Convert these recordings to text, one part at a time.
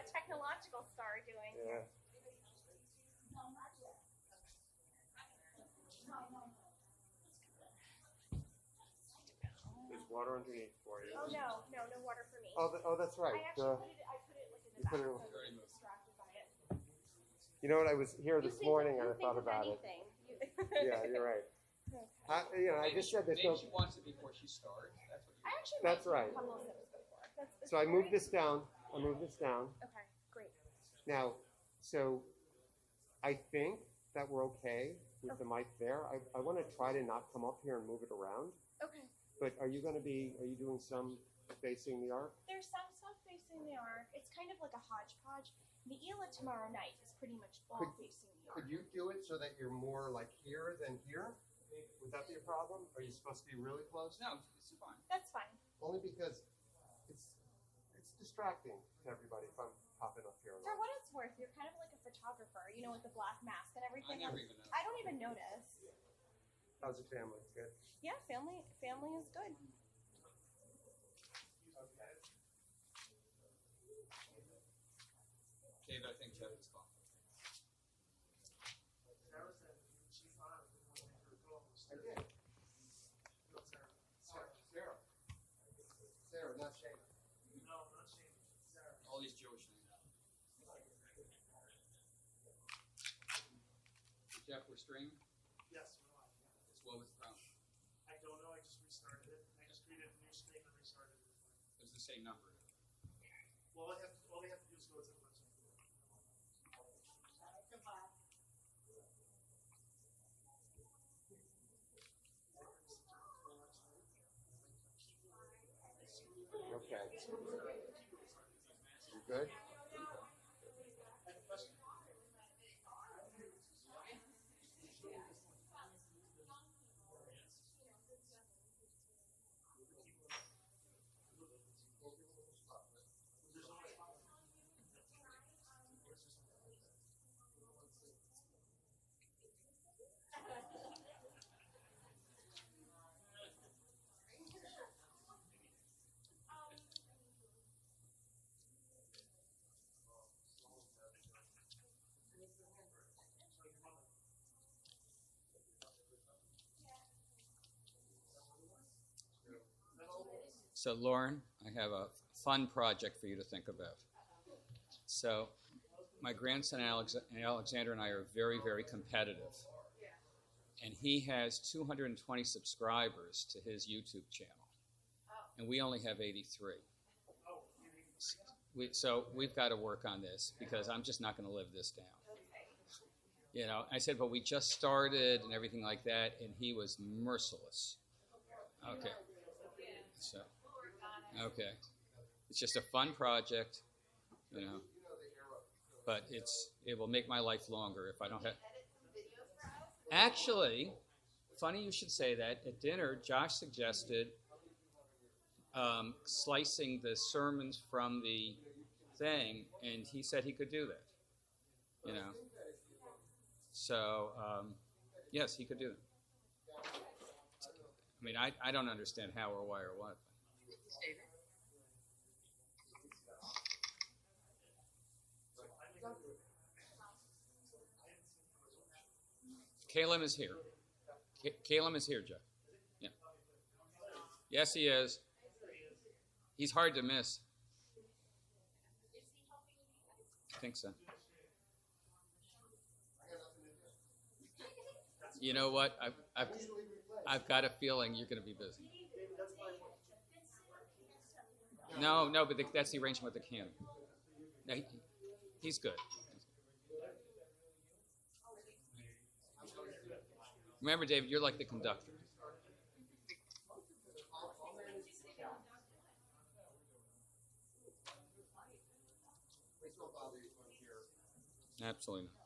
technological star doing? Yeah. There's water underneath for you. Oh no water for me. Oh, that's right. I actually put it like in the back, so I wasn't distracted by it. You know what? I was here this morning and I thought about it. Yeah, you're right. Okay. I just said this. Maybe she wants it before she starts. That's what. I actually That's might right. take a couple of sips before. So I moved this down. Okay, great. Now, so I think that we're okay with the mic there. I want to try to not come up here and move it around. Okay. But are you doing some facing the arc? There's some stuff facing the arc. It's kind of like a hodgepodge. The Ela tomorrow night is pretty much all facing the arc. Could you do it so that you're more like here than here? Would that be a problem? Are you supposed to be really close? No, it's fine. That's fine. Only because it's distracting to everybody if I'm popping up here. For what it's worth, you're kind of like a photographer, with the black mask and everything. I never even know. I don't even notice. How's your family? Good? Yeah, family is good. Okay. David, I think Jeff is calling. I did. Sarah, not Shane. No, not Shane. Sarah. All these Jewish names. Jeff, we're streaming? Yes, we're live. It's what was the problem? I don't know. I just restarted it. I just created a new screen and restarted it. It's the same number. Well, all they have to do is go to the website. Okay. You good? So, Lauren, I have a fun project for you to think about. So, my grandson Alexander and I are very, very competitive. And he has 220 subscribers to his YouTube channel. And we only have 83. So we've got to work on this because I'm just not going to live this down. I said, but we just started and everything like that, and he was merciless. Okay. So, okay. It's just a fun project, but it will make my life longer if I don't have. Actually, funny you should say that. At dinner, Josh suggested slicing the sermons from the thing, and he said he could do that. So, yes, he could do that. I mean, I don't understand how or why or what. Caleb is here. Caleb is here, Jeff. Yeah. Yes, he is. He's hard to miss. I think so. You know what? I've got a feeling you're going to be busy. No, but that's the arrangement with the camera. No, he's good. Remember, David, you're like the conductor. Absolutely not.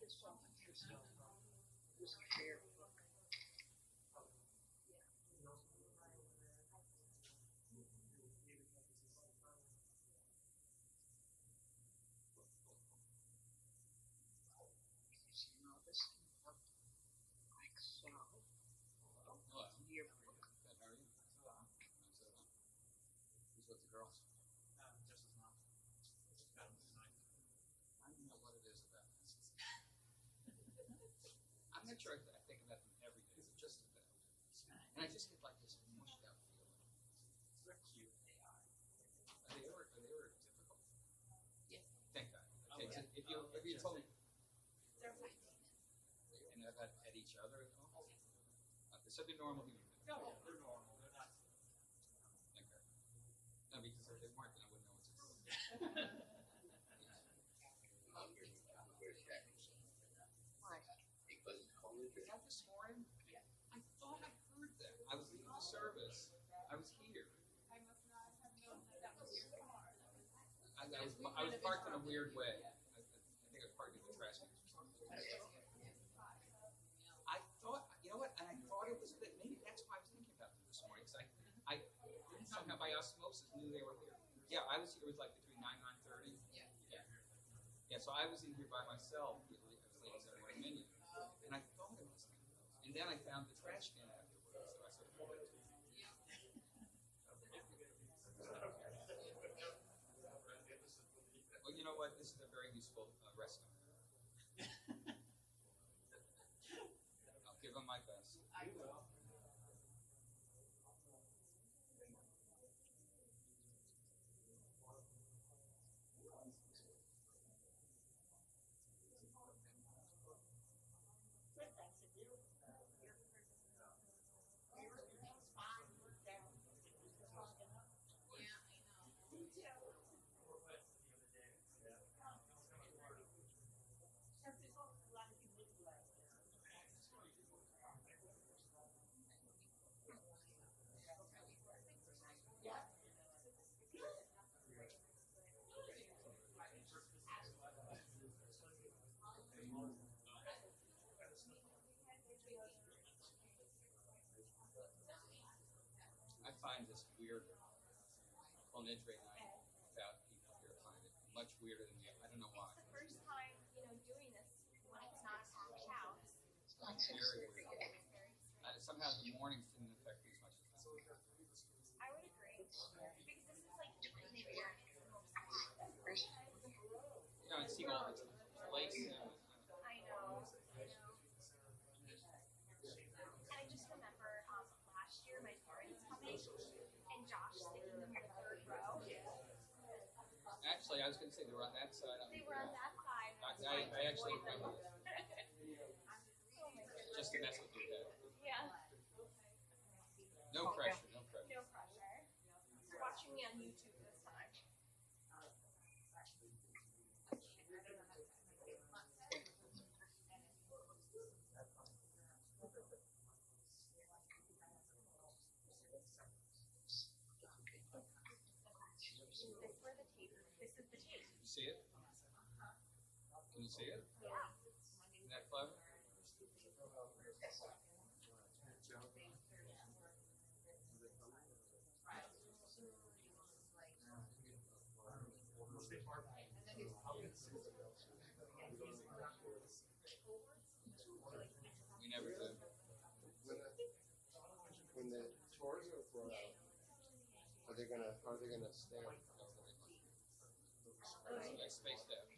Hello. Good, how are you? Who's with the girls? Just as not. I don't know what it is about this. I'm not sure I think about them every day, but just about. And I just get like this mushed out feeling. They're cute. Are they ever difficult? Yeah. Thank God. Okay, so if you told me, and I've had at each other at all? Okay, so they're normal human beings. No, they're normal. They're not. Okay. No, because if they weren't, then I wouldn't know what to do. Not this morning? I thought I heard that. I was leaving the service. I was here. I must not have known that was your car. I was parked in a weird way. I think I was parked in the trash can or something. I thought, you know what? And I thought it was maybe that's why I was thinking about them this morning. Because I somehow by osmosis knew they were here. Yeah, I was here. It was like between 9 and 9:30. Yeah. So I was in here by myself, as late as I went in. And I thought it was them. And then I found the trash can afterwards. So I said, well, you know what? This is a very useful restaurant. I'll give them my best. I will. I find this weird. Kol Nidre night without people here find it much weirder than the I don't know why. It's the first time, doing this when it's not a packed house. It's very weird. Somehow the mornings didn't affect me as much as that. I would agree. Because this is like different than your experience. I see all the lakes. I know. And I just remember last year my parents coming and Josh sitting in the third row. Actually, I was going to say they were on that side. They were on that side. I actually remember this. Oh my goodness. Just to mess with your head. Yeah. No pressure, no pressure. No pressure. You're watching me on YouTube this time. This were the tape. This is the tape. You see it? Can you see it? Yeah. Isn't that clever? We never do. When the chores are thrown out, are they gonna stay on? I spaced out.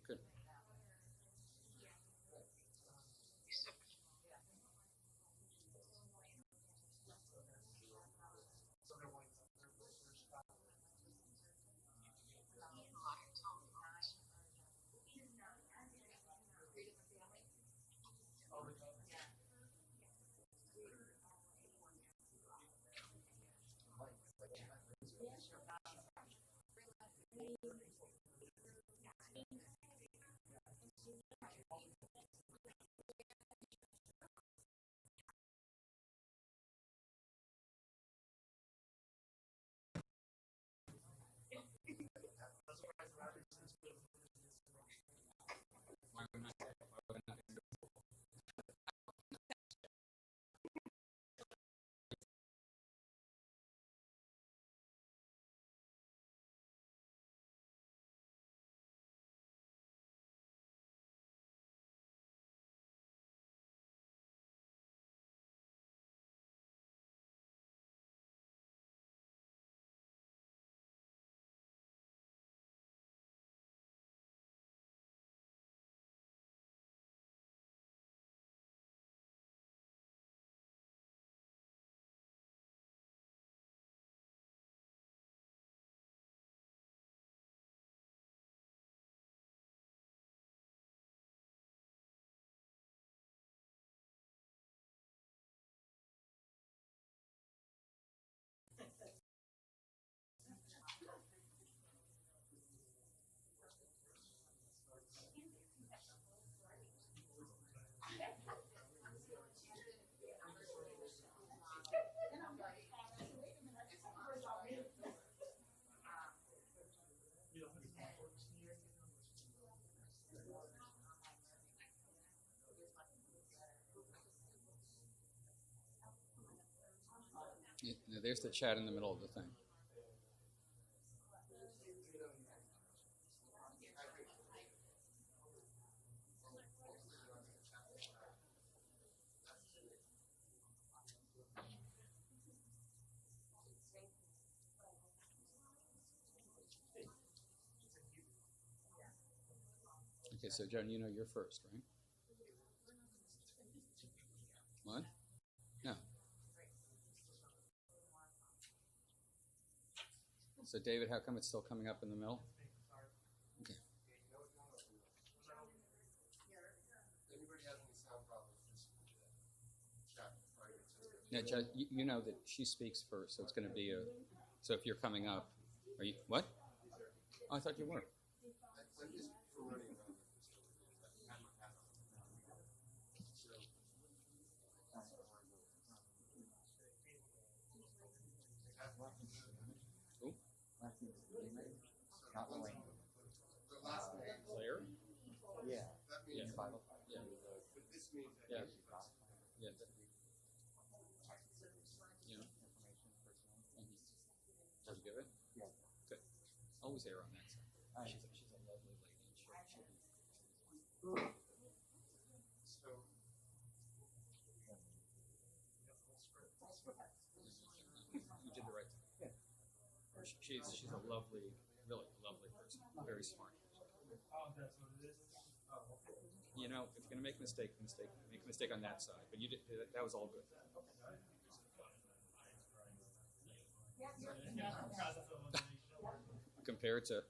Good. There's the chat in the middle of the thing. Okay, so Joan, you know you're first, right? What? No. So David, how come it's still coming up in the middle? Okay. Anybody has any sound problems, just chat, right? Yeah, Judge, you know that she speaks first, so it's going to be a. So if you're coming up, are you what? Oh, I thought you were. I'm just running around. Ooh. Not Wayne. The last name. Claire? Yeah. That means Yeah. Bible. Yeah. but this means that Yeah. you Yeah. Yeah. Did you give it? Yeah. Good. Always err on that side. She's a lovely lady. And she'll be. So You did the right thing. Yeah. She's a lovely, really lovely person. Very smart. Oh, that's what it is? Oh, okay. You know, if you're gonna make a mistake, make a mistake on that side. But you did that was all good. Compared to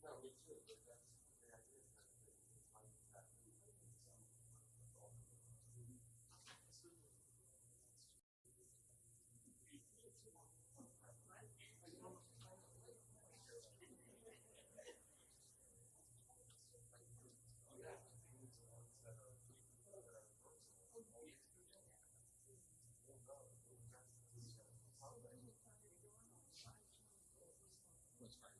no, me too. But that's the idea. It's like that. what's right.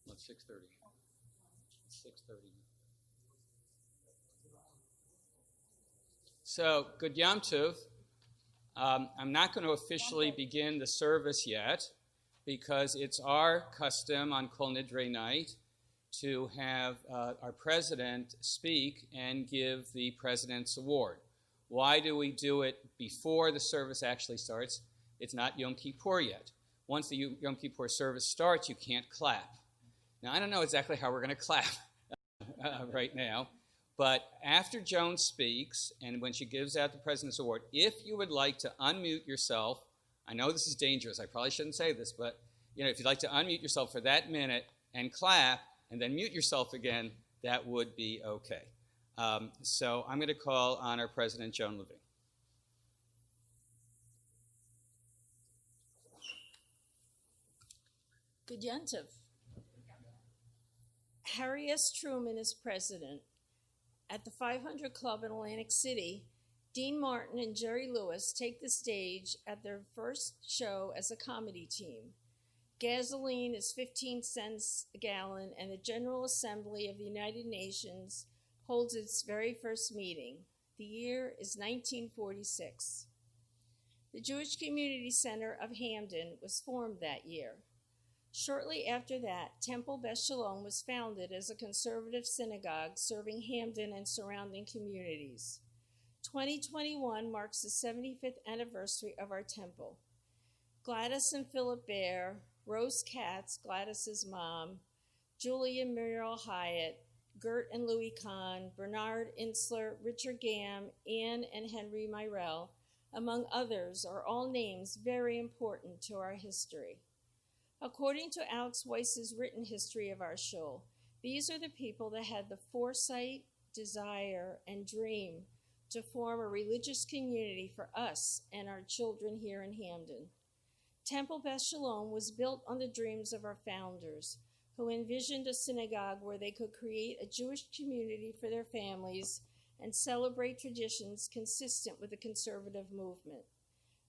It's 6:30. 6:30. So, good Yom Tov. I'm not going to officially begin the service yet because it's our custom on Kol Nidre night to have our president speak and give the President's Award. Why do we do it before the service actually starts? It's not Yom Kippur yet. Once the Yom Kippur service starts, you can't clap. Now, I don't know exactly how we're going to clap right now, but after Joan speaks and when she gives out the President's Award, if you would like to unmute yourself, I know this is dangerous, I probably shouldn't say this, but if you'd like to unmute yourself for that minute and clap and then mute yourself again, that would be okay. So I'm going to call on our President, Joan Levine. Good Yom Tov. Harry S. Truman is president. At the 500 Club in Atlantic City, Dean Martin and Jerry Lewis take the stage at their first show as a comedy team. Gasoline is 15 cents a gallon, and the General Assembly of the United Nations holds its very first meeting. The year is 1946. The Jewish Community Center of Hamden was formed that year. Shortly after that, Temple Beth Shalom was founded as a conservative synagogue serving Hamden and surrounding communities. 2021 marks the 75th anniversary of our temple. Gladys and Philip Bear, Rose Katz, Gladys's mom, Julia Muriel Hyatt, Gert and Louis Kahn, Bernard Insler, Richard Gam, Anne and Henry Myrell, among others, are all names very important to our history. According to Alex Weiss's written history of our shul, these are the people that had the foresight, desire, and dream to form a religious community for us and our children here in Hamden. Temple Beth Shalom was built on the dreams of our founders, who envisioned a synagogue where they could create a Jewish community for their families and celebrate traditions consistent with the conservative movement.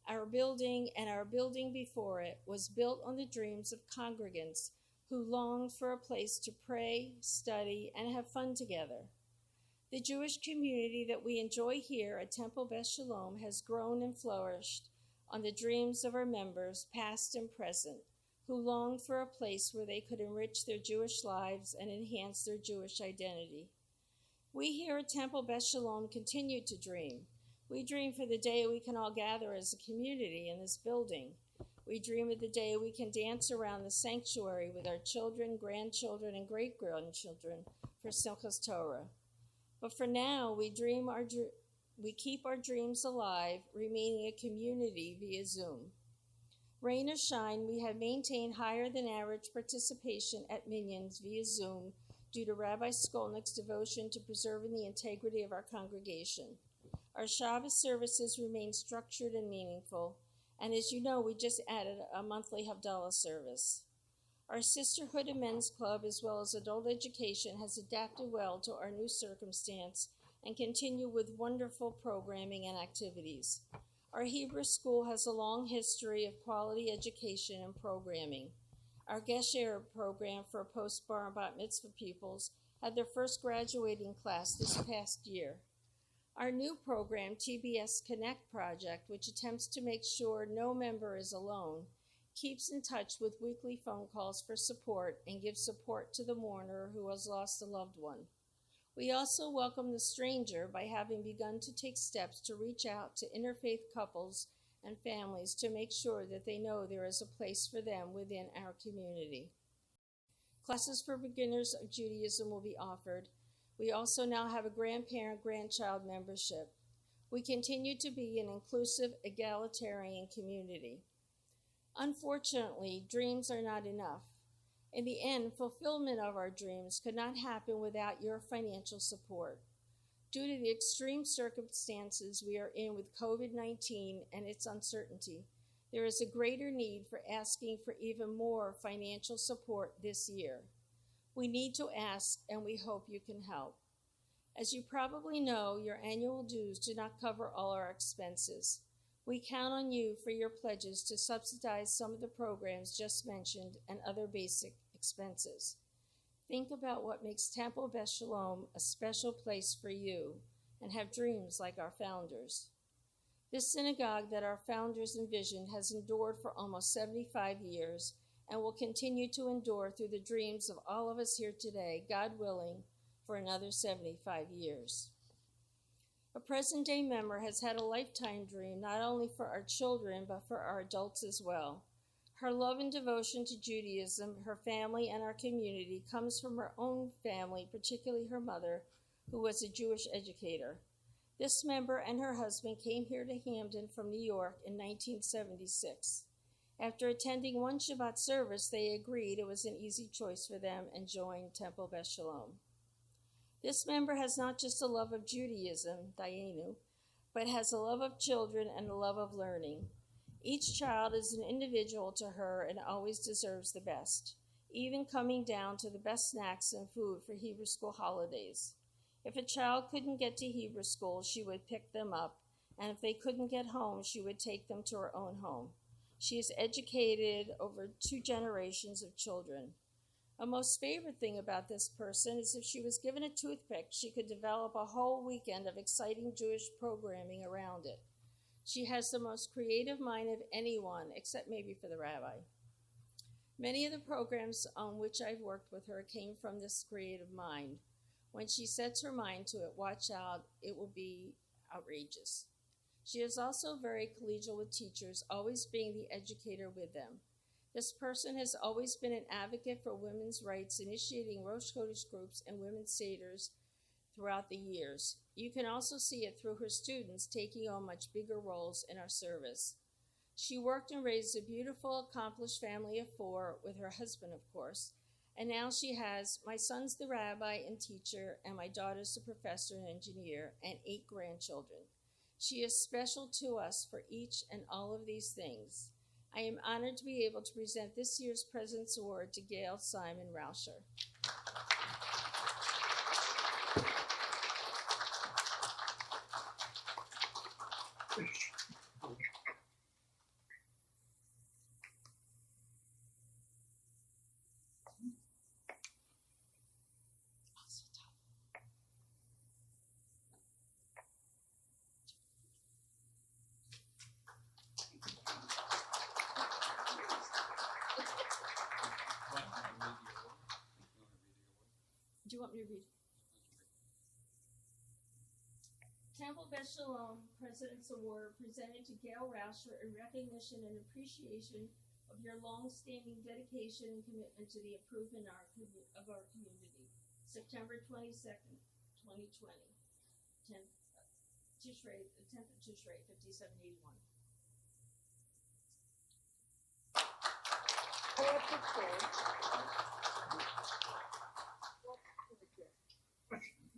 Our building and our building before it was built on the dreams of congregants who longed for a place to pray, study, and have fun together. The Jewish community that we enjoy here at Temple Beth Shalom has grown and flourished on the dreams of our members, past and present, who longed for a place where they could enrich their Jewish lives and enhance their Jewish identity. We here at Temple Beth Shalom continue to dream. We dream for the day we can all gather as a community in this building. We dream of the day we can dance around the sanctuary with our children, grandchildren, and great-grandchildren for Simchas Torah. But for now, we keep our dreams alive, remaining a community via Zoom. Rain or shine, we have maintained higher than average participation at Minions via Zoom due to Rabbi Skolnick's devotion to preserving the integrity of our congregation. Our Shabbos services remain structured and meaningful, and as you know, we just added a monthly Havdalah service. Our Sisterhood and Men's Club, as well as adult education, has adapted well to our new circumstance and continue with wonderful programming and activities. Our Hebrew school has a long history of quality education and programming. Our Gesher program for post-bar and bat mitzvah pupils had their first graduating class this past year. Our new program, TBS Connect Project, which attempts to make sure no member is alone, keeps in touch with weekly phone calls for support and gives support to the mourner who has lost a loved one. We also welcome the stranger by having begun to take steps to reach out to interfaith couples and families to make sure that they know there is a place for them within our community. Classes for beginners of Judaism will be offered. We also now have a grandparent-grandchild membership. We continue to be an inclusive, egalitarian community. Unfortunately, dreams are not enough. In the end, fulfillment of our dreams could not happen without your financial support. Due to the extreme circumstances we are in with COVID-19 and its uncertainty, there is a greater need for asking for even more financial support this year. We need to ask, and we hope you can help. As you probably know, your annual dues do not cover all our expenses. We count on you for your pledges to subsidize some of the programs just mentioned and other basic expenses. Think about what makes Temple Beth Shalom a special place for you and have dreams like our founders. This synagogue that our founders envisioned has endured for almost 75 years and will continue to endure through the dreams of all of us here today, God willing, for another 75 years. A present-day member has had a lifetime dream not only for our children but for our adults as well. Her love and devotion to Judaism, her family, and our community comes from her own family, particularly her mother, who was a Jewish educator. This member and her husband came here to Hamden from New York in 1976. After attending one Shabbat service, they agreed it was an easy choice for them and joined Temple Beth Shalom. This member has not just a love of Judaism, Dayenu, but has a love of children and a love of learning. Each child is an individual to her and always deserves the best, even coming down to the best snacks and food for Hebrew school holidays. If a child couldn't get to Hebrew school, she would pick them up, and if they couldn't get home, she would take them to her own home. She has educated over 2 generations of children. A most favorite thing about this person is if she was given a toothpick, she could develop a whole weekend of exciting Jewish programming around it. She has the most creative mind of anyone, except maybe for the rabbi. Many of the programs on which I've worked with her came from this creative mind. When she sets her mind to it, watch out, it will be outrageous. She is also very collegial with teachers, always being the educator with them. This person has always been an advocate for women's rights, initiating Rosh Chodesh groups and women's seders throughout the years. You can also see it through her students taking on much bigger roles in our service. She worked and raised a beautiful, accomplished family of 4, with her husband, of course, And now she has, my son's the rabbi and teacher, and my daughter's the professor and engineer, and 8 grandchildren. She is special to us for each and all of these things. I am honored to be able to present this year's President's Award to Gail Simon Rauscher. Do you want me to read? Temple Bet Shalom President's Award presented to Gail Rauscher in recognition and appreciation of your long-standing dedication and commitment to the improvement of our community. September 22nd, 2020. 10th Tishrei, 10th of Tishrei, 5781.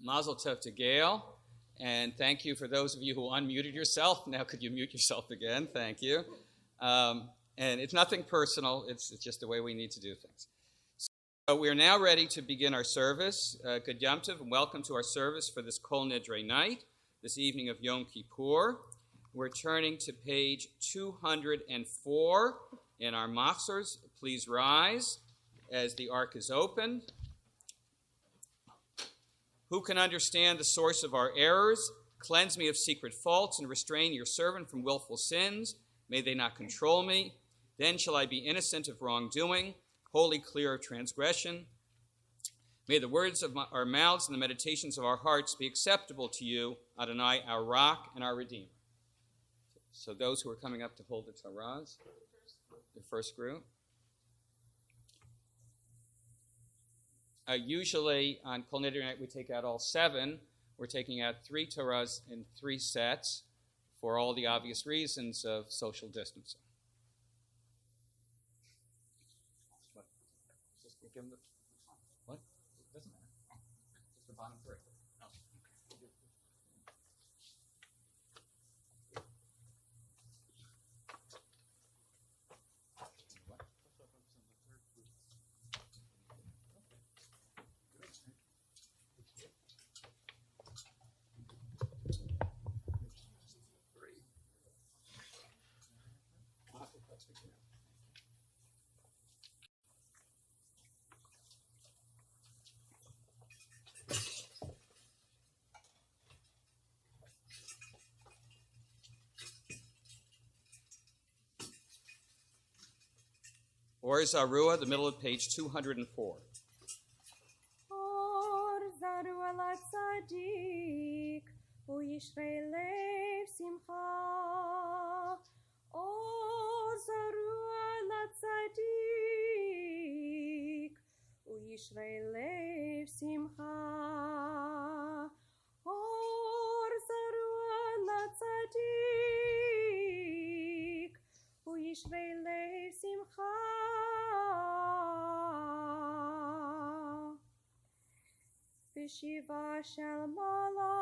Mazel tov to Gail, and thank you for those of you who unmuted yourself. Now could you mute yourself again? Thank you. And it's nothing personal. It's just the way we need to do things. So we are now ready to begin our service. Good Yom Tov, and welcome to our service for this Kol Nidre night, this evening of Yom Kippur. We're turning to page 204 in our Machzors. Please rise as the ark is opened. Who can understand the source of our errors? Cleanse me of secret faults and restrain your servant from willful sins. May they not control me. Then shall I be innocent of wrongdoing, wholly clear of transgression. May the words of our mouths and the meditations of our hearts be acceptable to you, Adonai, our rock and our redeemer. So those who are coming up to hold the Torahs, the first group. Usually on Kol Nidre night we take out all 7. We're taking out 3 Torahs in 3 sets for all the obvious reasons of social distancing. Just give them what? It doesn't matter. Just the bottom 3. Or Zarua, the middle of page 204. Or Zarua la tzadik, uyishrei lev simcha. Or Zarua la tzadik, uyishrei lev simcha. Or Zarua la tzadik, uyishrei lev simcha. Vishiva shel mala,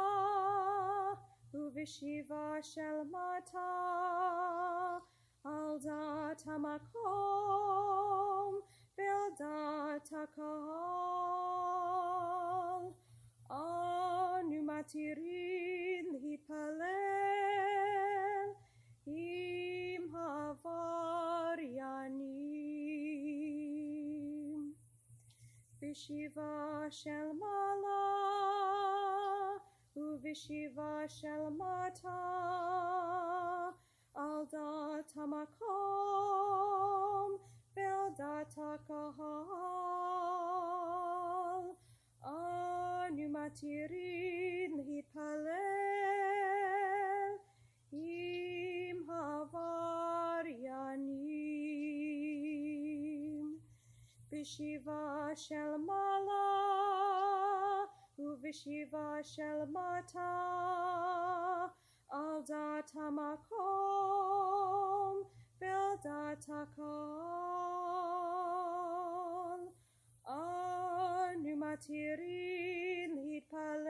uvishiva shel mata, al dat hamakom, vel dat hakal, anu matirin hitpalel, im havaryanim. Vishiva shel mala, uvishiva shel mata, al dat hamakom, vel dat hakahal, anu matirin hitpalel, im havaryanim. Vishiva shel mala, uvishiva shel mata, al dat hamakom, vel dat hakal, מתירים להתפלל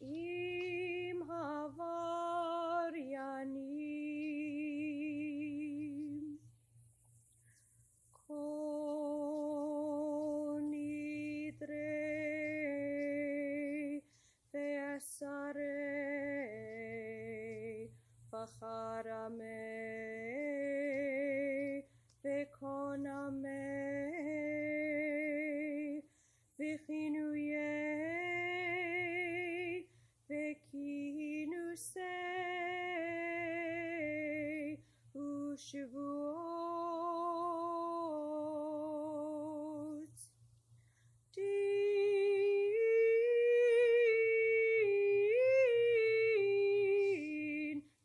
עם העבריינים. Kol Nidre ve'asarei v'charamei ve'konamei v'chinuyei ve'kinusei u'shavuot. Din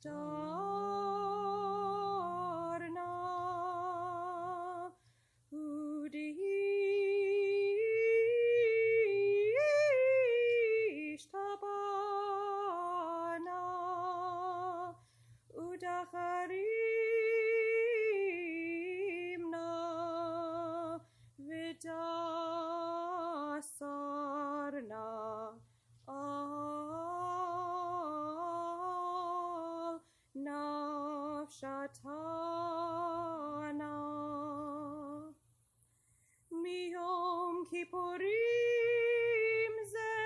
darna udish tabana udacharimna vidasarna al nafshatana miyom kippurim zeh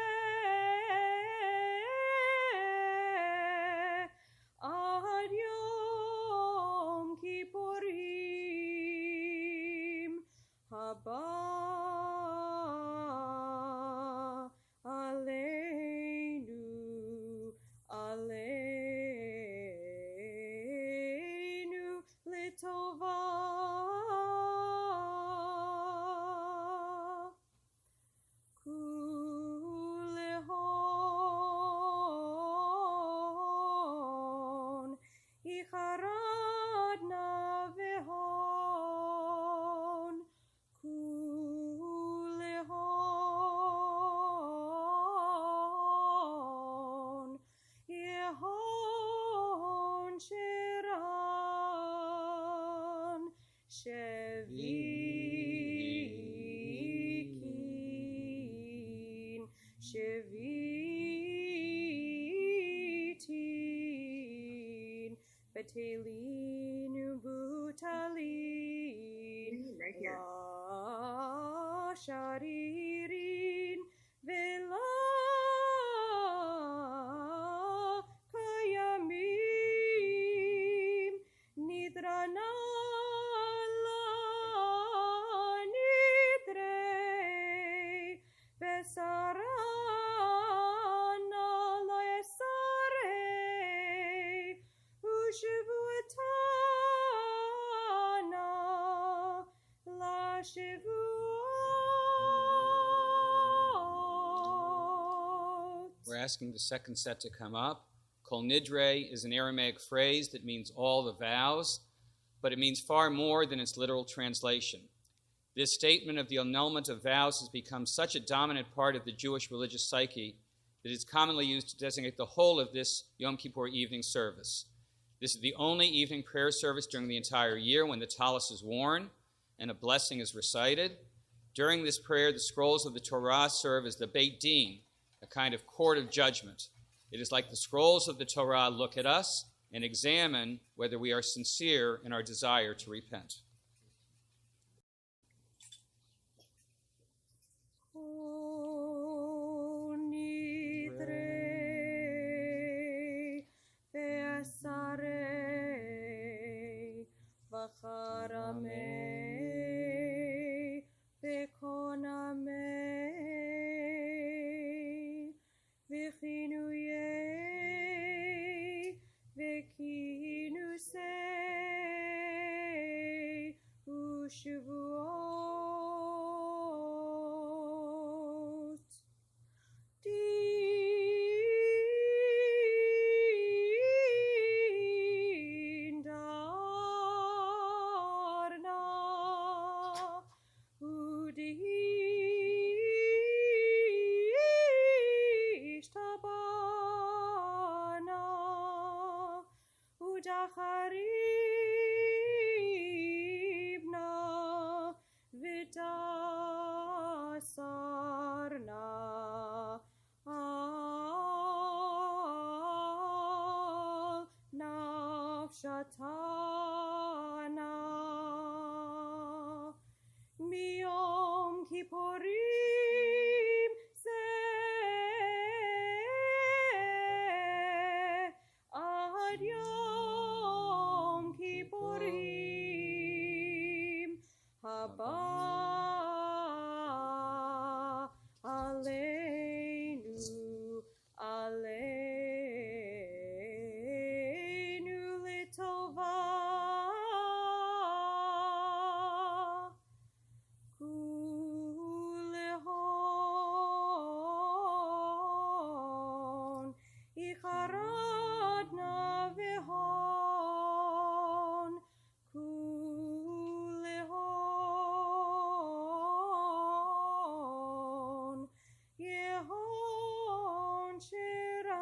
ad yom kippurim haba aleinu litova. Kulehon icharadna vehon kulehon yehon shiran shevikin shevitin betelin ubutalin Right here. la sharirin vela kayamim nidrana la nidre besarana la esare ushivuatana la shivuot. We're asking the second set to come up. Kol Nidre is an Aramaic phrase that means all the vows, but it means far more than its literal translation. This statement of the annulment of vows has become such a dominant part of the Jewish religious psyche that it's commonly used to designate the whole of this Yom Kippur evening service. This is the only evening prayer service during the entire year when the tallis is worn and a blessing is recited. During this prayer, the scrolls of the Torah serve as the Beit Din, a kind of court of judgment. It is like the scrolls of the Torah look at us and examine whether we are sincere in our desire to repent. Kol Nidre ve'asarei v'charamei ve'konamei v'chinuyei ve'kinusei u'shavuot. Din darna udish tabana udacharimna vidasarna Shatana Miyom Kippurim Ze Ad Yom Kippurim Haba Aleinu Aleinu Litova Kulehon Icharadna Vihon Kulehon Yehon Shiran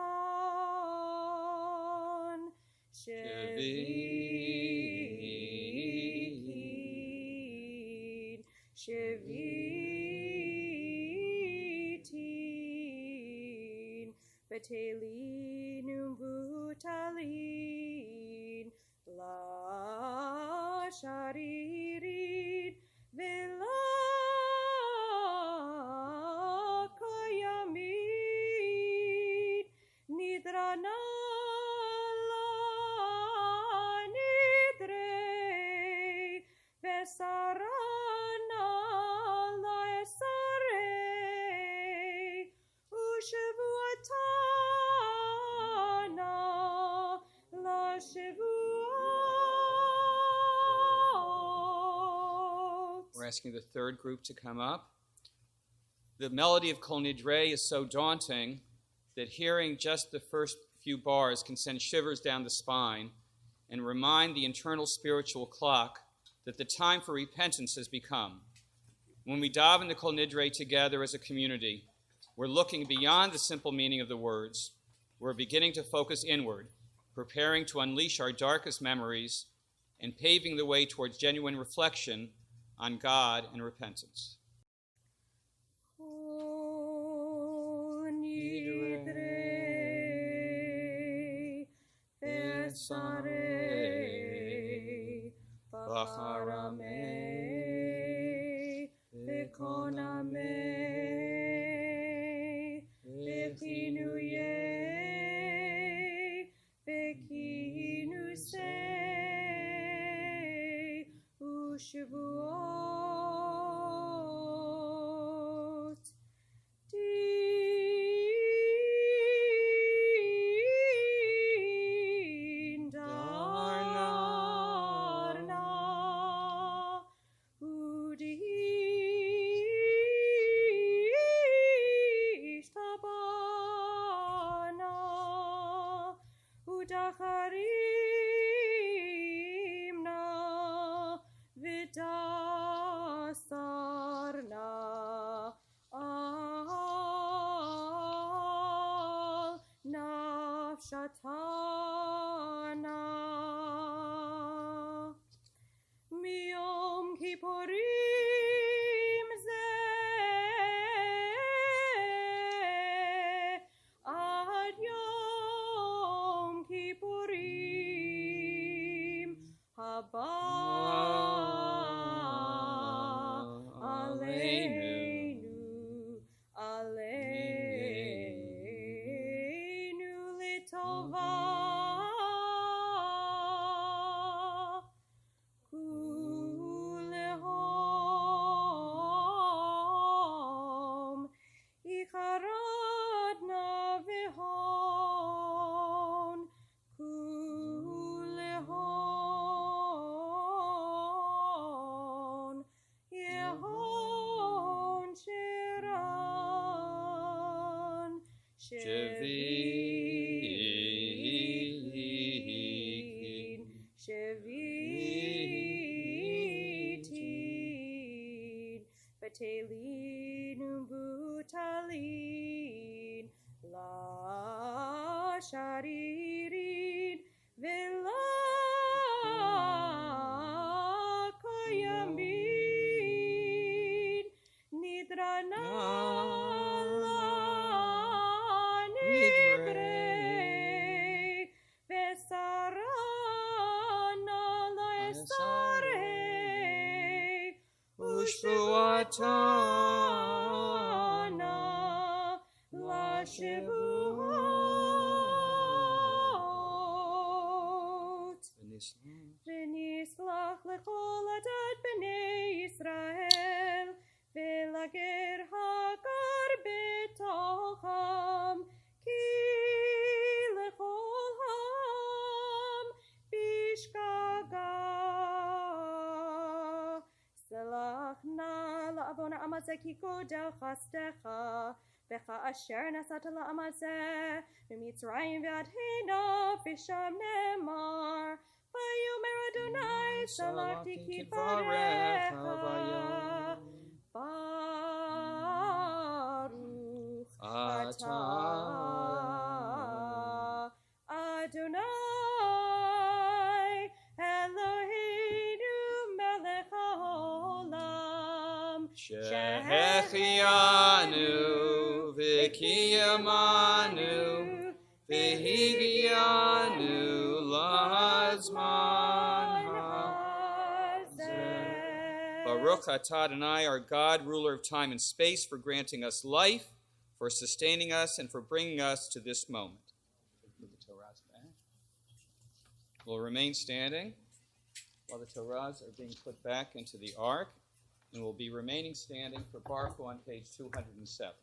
Shevitin Betelin Butalin La Sharirin Vela Koyamin Nidrana La Nidre Vesarana La Esare Ushavuatana La Shavuot. We're asking the third group to come up. The melody of Kol Nidre is so daunting that hearing just the first few bars can send shivers down the spine and remind the internal spiritual clock that the time for repentance has become. When we dive into Kol Nidre together as a community, we're looking beyond the simple meaning of the words. We're beginning to focus inward, preparing to unleash our darkest memories and paving the way towards genuine reflection on God and repentance. Kol Nidre Vesare Bacharame Bekoname Bechinuye Bechinuse Ushavuot Din Darna Udish Tabana Udacharimna Vidasarna Al Nafshatana Miyom Kippurim Ze Ad Yom Kippurim Haba Aleinu Aleinu Litova Kulehom Icharadna Vihon Kulehon Yehon Shiran Shevitin Betelin Butalin La Sharirin Vela Koyamin Nidrana La Nidre Vesara Nesare Ushbuatana La Shavuot V'nislach lechol adat b'nei Yisrael V'lager hagar b'tocham Ki lechol ham bishgaga Selach na la'avona amazeh ki godel chastecha Vecha asher nasata la'amazeh V'mitzrayim v'adhena v'sham nemar Vayomer Adonai salachti kidvarecha Baruch atah Adonai Eloheinu melech haolam Shehechianu v'kiyamanu v'higianu lazman hazeh. Baruch atah Adonai, our God, ruler of time and space, for granting us life, for sustaining us, and for bringing us to this moment. We'll remain standing while the Torahs are being put back into the ark, and we'll be remaining standing for Baruch Hu on page 207.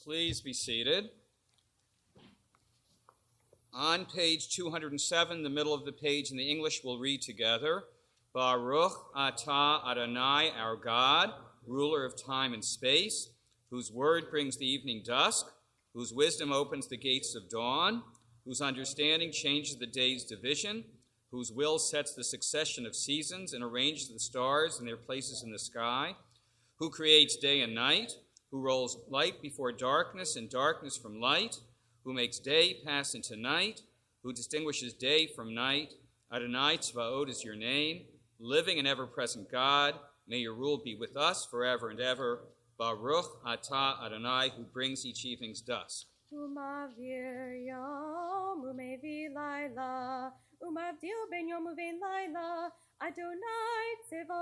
Please be seated. On page 207, the middle of the page in the English, we'll read together. Baruch atah Adonai, our God, ruler of time and space, whose word brings the evening dusk, whose wisdom opens the gates of dawn, whose understanding changes the day's division, whose will sets the succession of seasons and arranges the stars in their places in the sky, who creates day and night, who rolls light before darkness and darkness from light, who makes day pass into night, who distinguishes day from night. Adonai Tzvaot is your name, living and ever-present God. May your rule be with us forever and ever. Baruch atah Adonai, who brings each evening's dusk. Umavir yom umevi laila, umavdil ben yom uvein laila, Adonai Tzvaot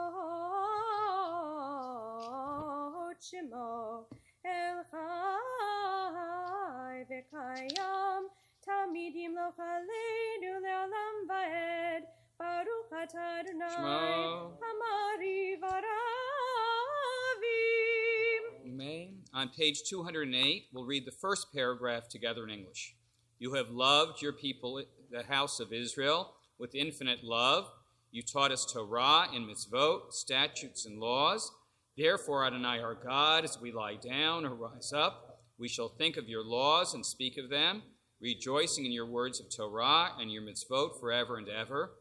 Shemo, El Chai v'kayam, Tamidim lo chaleinu le'olam va'ed, Baruch atah Adonai, Hamari v'aravim. Amen. On page 208, we'll read the first paragraph together in English. You have loved your people, the house of Israel, with infinite love. You taught us Torah and mitzvot, statutes and laws. Therefore, Adonai our God, as we lie down or rise up, we shall think of your laws and speak of them, rejoicing in your words of Torah and your mitzvot forever and ever.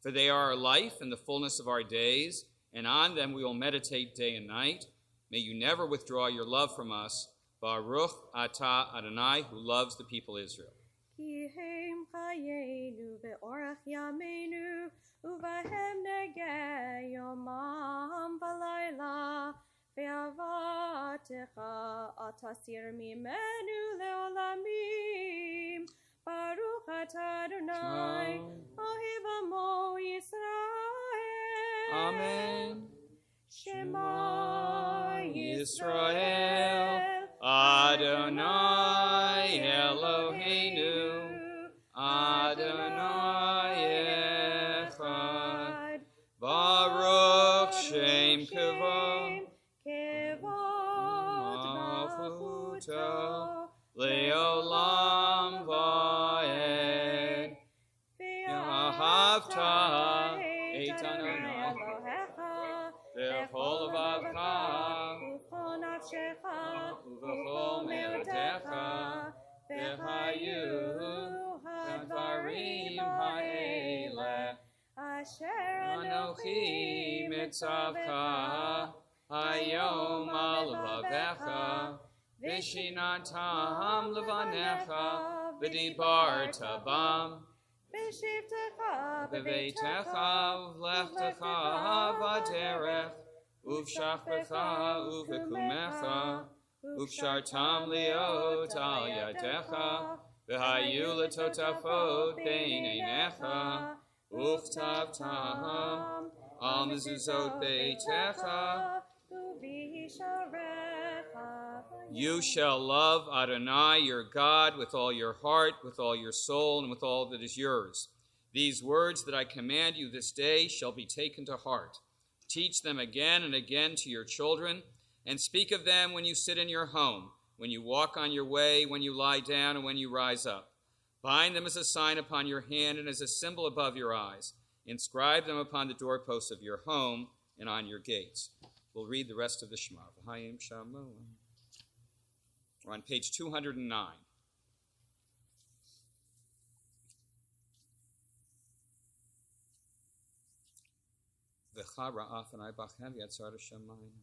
For they are our life and the fullness of our days, and on them we will meditate day and night. May you never withdraw your love from us. Baruch atah Adonai, who loves the people Israel. Ki heim chayenu ve'orach yameinu, uvahem negeh yomam v'layla, ve'avatecha atasir mimenu leolamim. Baruch atah Adonai, ohev amo Yisrael. Amen. Shema Yisrael, Adonai Eloheinu, Adonai Echad, Baruch Shem Kavod, Malchuto, Leolam Vaed, Yahavta et Adonai V'chol levavcha, uv'chol me'otecha, v'hayu hadvarim ha'ele, anochi mitzavcha, hayom al levavecha, v'shinatam levanecha, v'dibarta bam, Beveitecha uvlechtecha v'derech, uvshachbecha uvekumecha, uvshartam liot al yadecha, v'hayu letotafot bein einecha, uchtavtam al mezuzot beitecha. You shall love Adonai your God with all your heart, with all your soul, and with all that is yours. These words that I command you this day shall be taken to heart. Teach them again and again to your children, and speak of them when you sit in your home, when you walk on your way, when you lie down, and when you rise up. Bind them as a sign upon your hand and as a symbol above your eyes. Inscribe them upon the doorposts of your home and on your gates. We'll read the rest of the Shema. We're on page 209. V'cha ra'af and I bachem yatzar shamayim.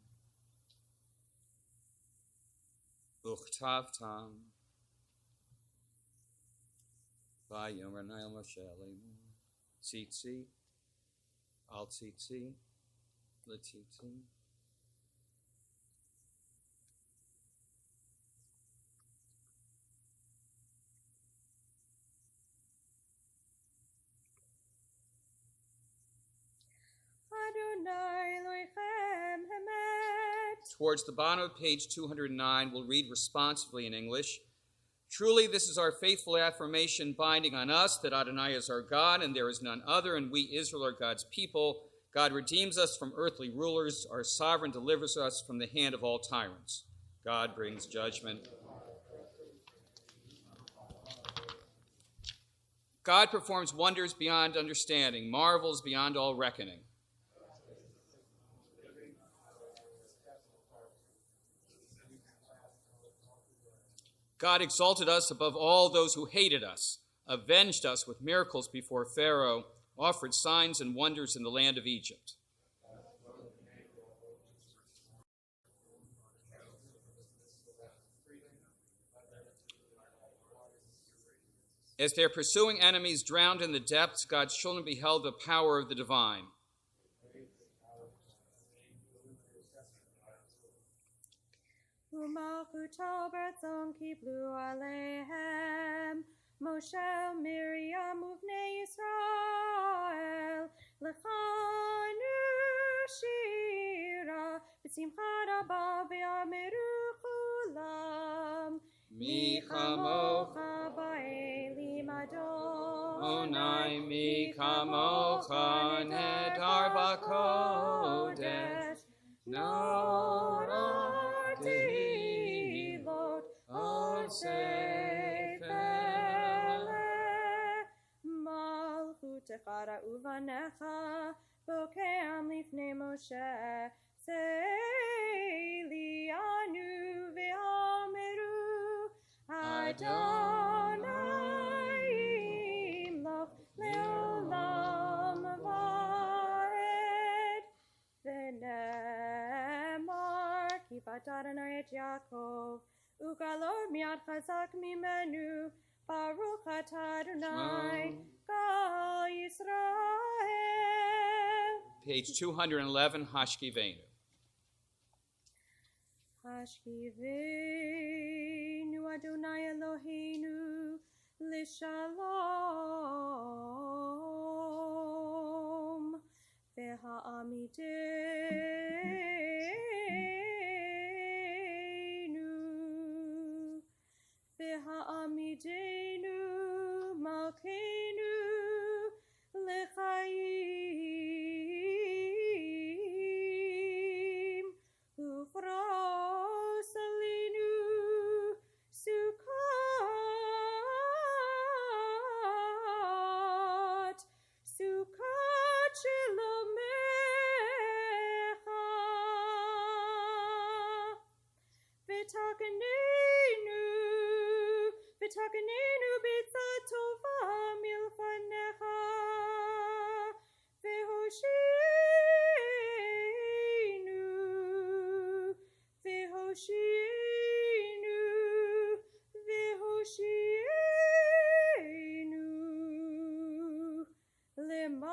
Uchtavtam. V'yomer Na'el Moshe Aleinu. Tzitzi. Al tzitzi. L'tzitzi. Towards the bottom of page 209, we'll read responsively in English. Truly, this is our faithful affirmation binding on us that Adonai is our God and there is none other, and we, Israel, are God's people. God redeems us from earthly rulers. Our sovereign delivers us from the hand of all tyrants. God brings judgment. God performs wonders beyond understanding, marvels beyond all reckoning. God exalted us above all those who hated us, avenged us with miracles before Pharaoh, offered signs and wonders in the land of Egypt. As their pursuing enemies drowned in the depths, God's children beheld the power of the divine. Umalchuto b'ratzon kiblu alehem, Moshe Miriam uvnei Yisrael, lechanu shira, b'simcha rabba v'yameru chulam, mi chamocha ba'elim Adonai, mi chamocha nedar b'kodesh, Tehilot od sefele, malchutecha ra'uvanecha, bokeam lifnei Moshe, seili anu ve'ameru, Adonai imloch leolam את אדוני את יעקב, וגלור מיד חזק ממנו, ברוך אתה אדוני, גל ישראל. Page 211, Hashkivenu. השכיבנו אדוני אלוהינו לשלום, והעמידנו מלכנו לחיים, ופרוס עלינו סוכת שלומך, ותקננו בעצה טובה מלפניך, והושיענו למען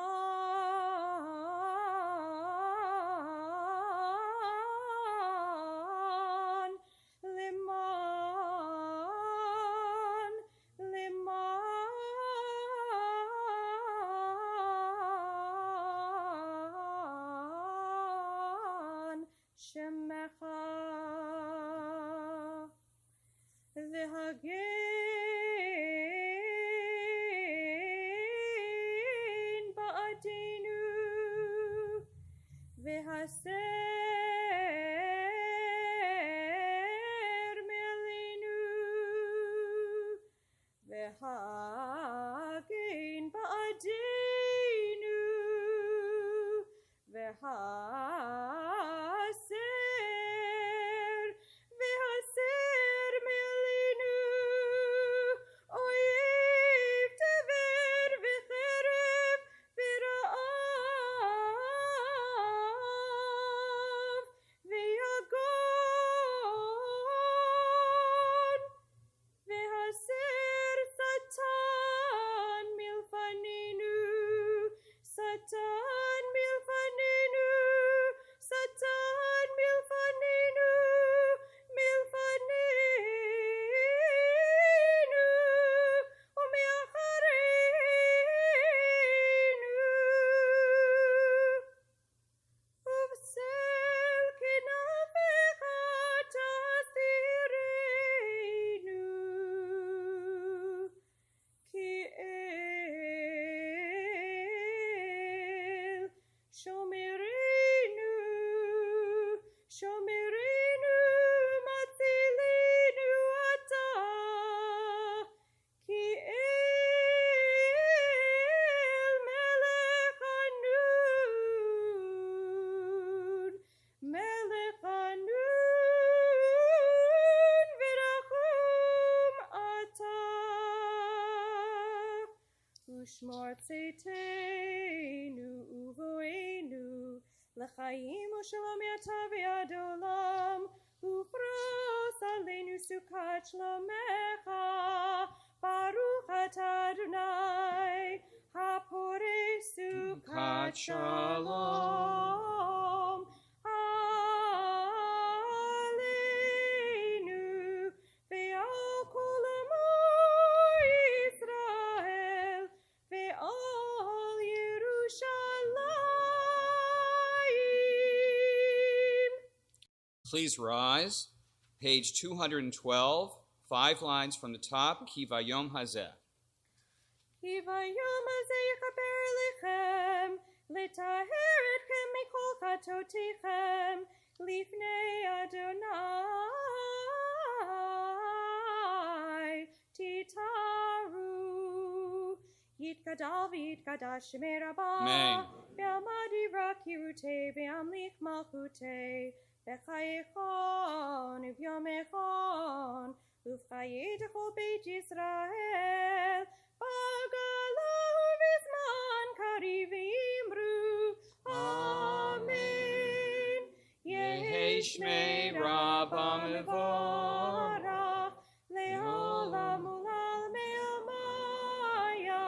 שמך, והגן בעדנו, והסר מעלינו, והגן בעדנו, והסר מעלינו, אויב דבר וחרב ורעב ויגון, והסר שטן מלפנינו, שטן מלפנינו, שטן מלפנינו, מלפנינו ומאחרינו, ובצל כנפיך תסתירנו, כי אל שומרנו, שומרנו מצילנו אתה, כי אל מלך הנון, מלך הנון ורחום אתה, ושמור צאתנו ובואנו לחיים ושלום אתה ועד עולם, ופרוס עלינו סוכת שלומך, ברוך אתה אדוני הפורש סוכת שלום עלינו ועל כל עמו ישראל ועל ירושלים. Please rise. Page 212, 5 lines from the top, Ki vayom hazeh. כי ביום הזה יכפר עליכם, לטהר אתכם מכל חטאותיכם, לפני אדוני תתארו. יתגדל ויתקדש שמי רבה, Amen. בעלמא דיברה קירותי, וימליך מלכותי, בחייכון וביומכון, ובחיי כל בית ישראל, בגלה ובזמן קריב ואמרו, אמן. Yehi shmei ra Abba Mevarach, Leolam Ulal Me'amaya,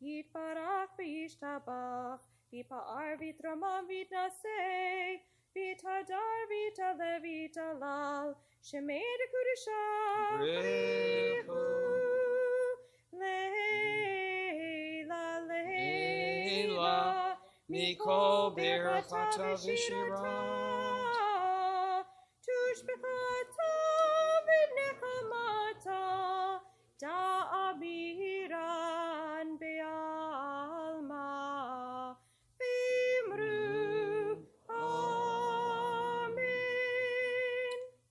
Yitbarach v'yishtabach, v'pa'ar v'tramam v'tnaseh, v'tadar v'talev v'talal, shemei dekudishah Brechu. Leila, Leila, Mikol Berachata Vishirat. Tushbechata v'nechamata, da'abiran be'alma, v'imru, Amen.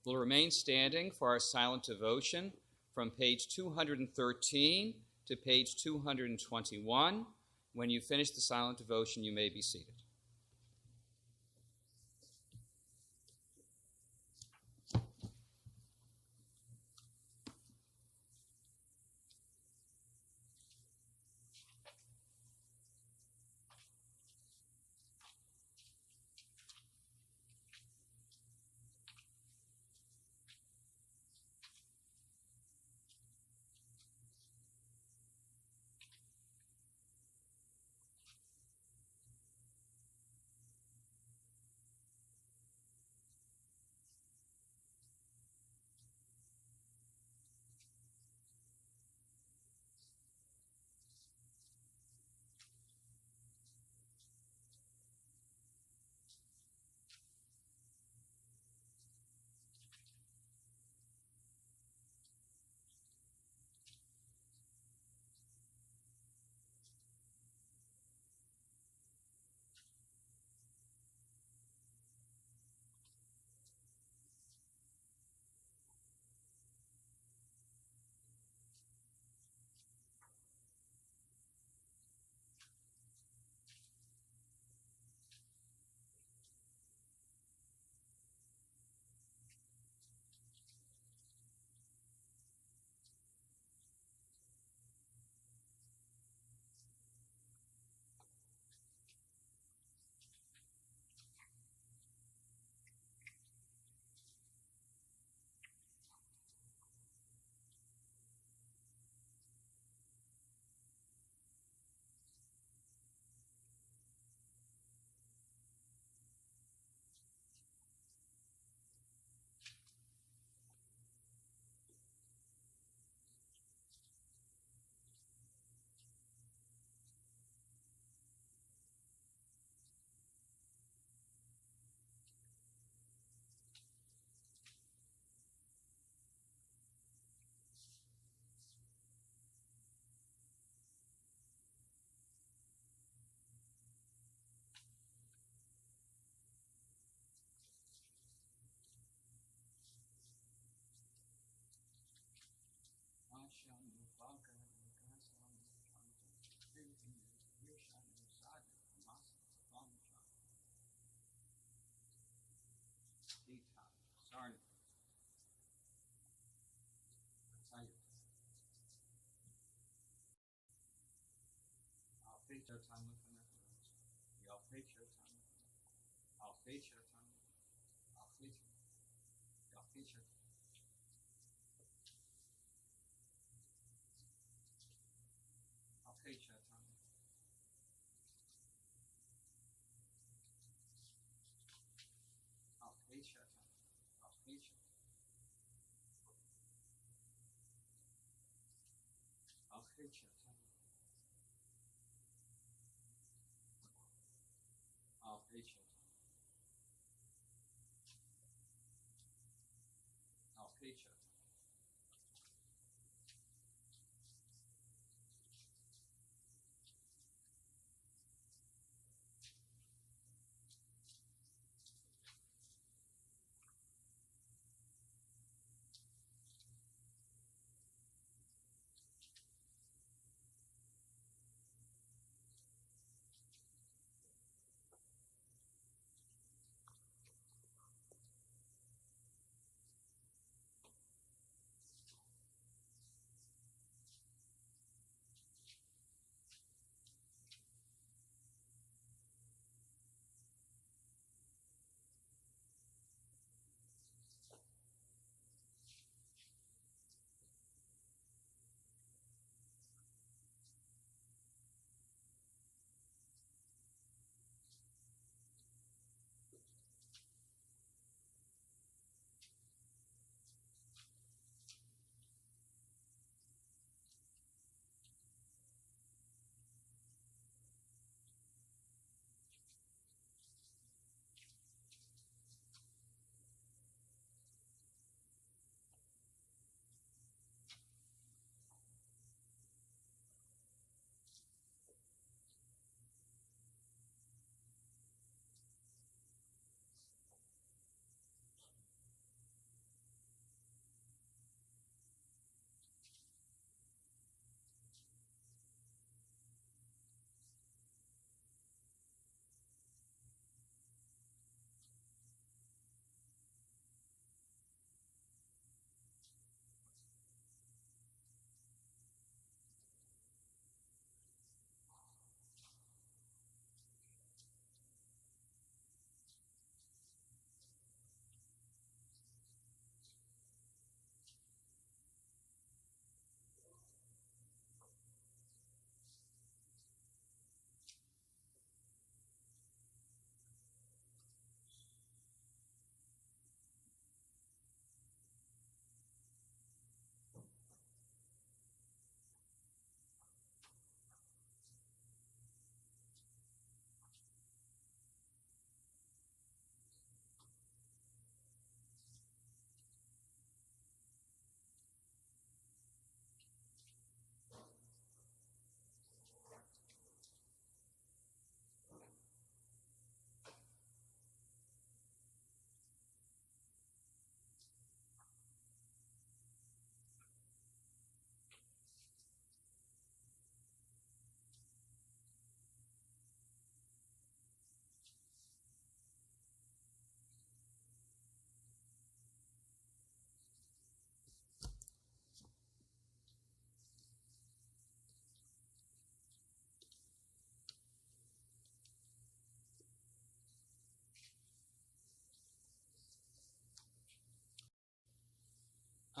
We'll remain standing for our silent devotion from page 213 to page 221. When you finish the silent devotion, you may be seated.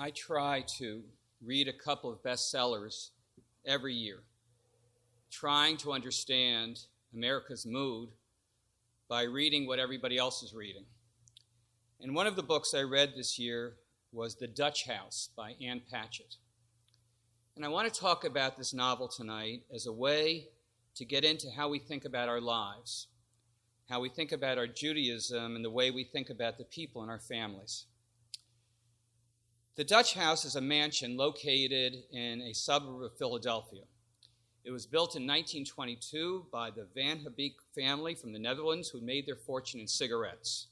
I try to read a couple of bestsellers every year, trying to understand America's mood by reading what everybody else is reading. And one of the books I read this year was The Dutch House by Anne Patchett. And I want to talk about this novel tonight as a way to get into how we think about our lives, how we think about our Judaism, and the way we think about the people in our families. The Dutch House is a mansion located in a suburb of Philadelphia. It was built in 1922 by the Van Hebeek family from the Netherlands who made their fortune in cigarettes.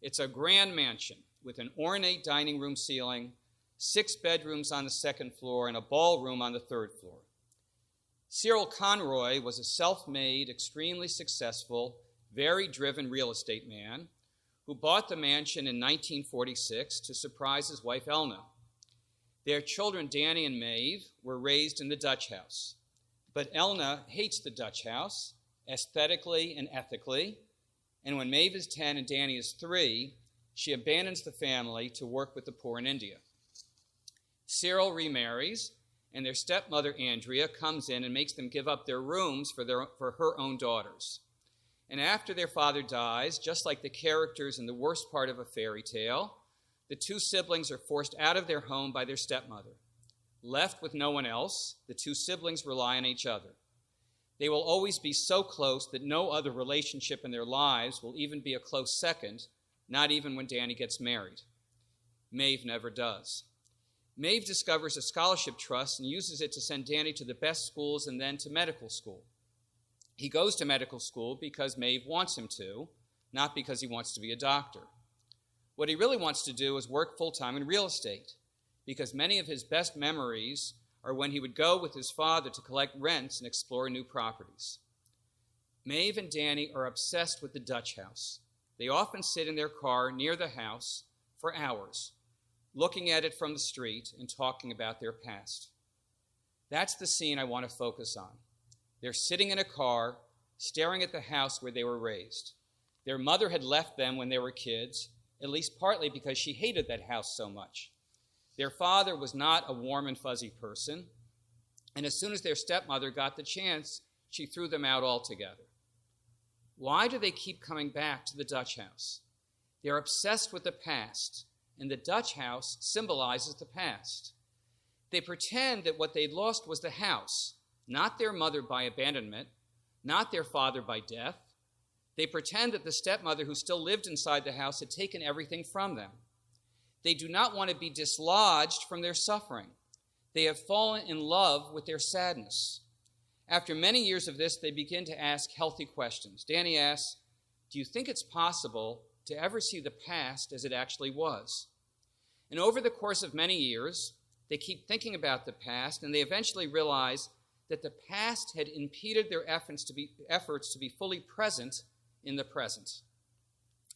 It's a grand mansion with an ornate dining room ceiling, 6 bedrooms on the second floor, and a ballroom on the third floor. Cyril Conroy was a self-made, extremely successful, very driven real estate man who bought the mansion in 1946 to surprise his wife Elna. Their children, Danny and Maeve, were raised in the Dutch House. But Elna hates the Dutch House, aesthetically and ethically, and when Maeve is 10 and Danny is 3, she abandons the family to work with the poor in India. Cyril remarries, and their stepmother, Andrea, comes in and makes them give up their rooms for her own daughters. And after their father dies, just like the characters in the worst part of a fairy tale, the 2 siblings are forced out of their home by their stepmother. Left with no one else, the 2 siblings rely on each other. They will always be so close that no other relationship in their lives will even be a close second, not even when Danny gets married. Maeve never does. Maeve discovers a scholarship trust and uses it to send Danny to the best schools and then to medical school. He goes to medical school because Maeve wants him to, not because he wants to be a doctor. What he really wants to do is work full-time in real estate, because many of his best memories are when he would go with his father to collect rents and explore new properties. Maeve and Danny are obsessed with the Dutch House. They often sit in their car near the house for hours, looking at it from the street and talking about their past. That's the scene I want to focus on. They're sitting in a car, staring at the house where they were raised. Their mother had left them when they were kids, at least partly because she hated that house so much. Their father was not a warm and fuzzy person, and as soon as their stepmother got the chance, she threw them out altogether. Why do they keep coming back to the Dutch House? They're obsessed with the past, and the Dutch House symbolizes the past. They pretend that what they'd lost was the house, not their mother by abandonment, not their father by death. They pretend that the stepmother who still lived inside the house had taken everything from them. They do not want to be dislodged from their suffering. They have fallen in love with their sadness. After many years of this, they begin to ask healthy questions. Danny asks, "Do you think it's possible to ever see the past as it actually was?" And over the course of many years, they keep thinking about the past, and they eventually realize that the past had impeded their efforts to be fully present in the present.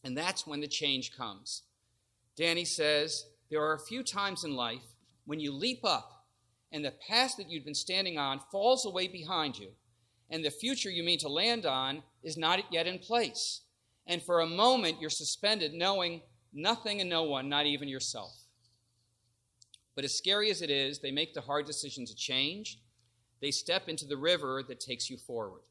And that's when the change comes. Danny says, there are a few times in life when you leap up and the past that you'd been standing on falls away behind you, and the future you mean to land on is not yet in place. And for a moment, you're suspended, knowing nothing and no one, not even yourself. But as scary as it is, they make the hard decision to change. They step into the river that takes you forward.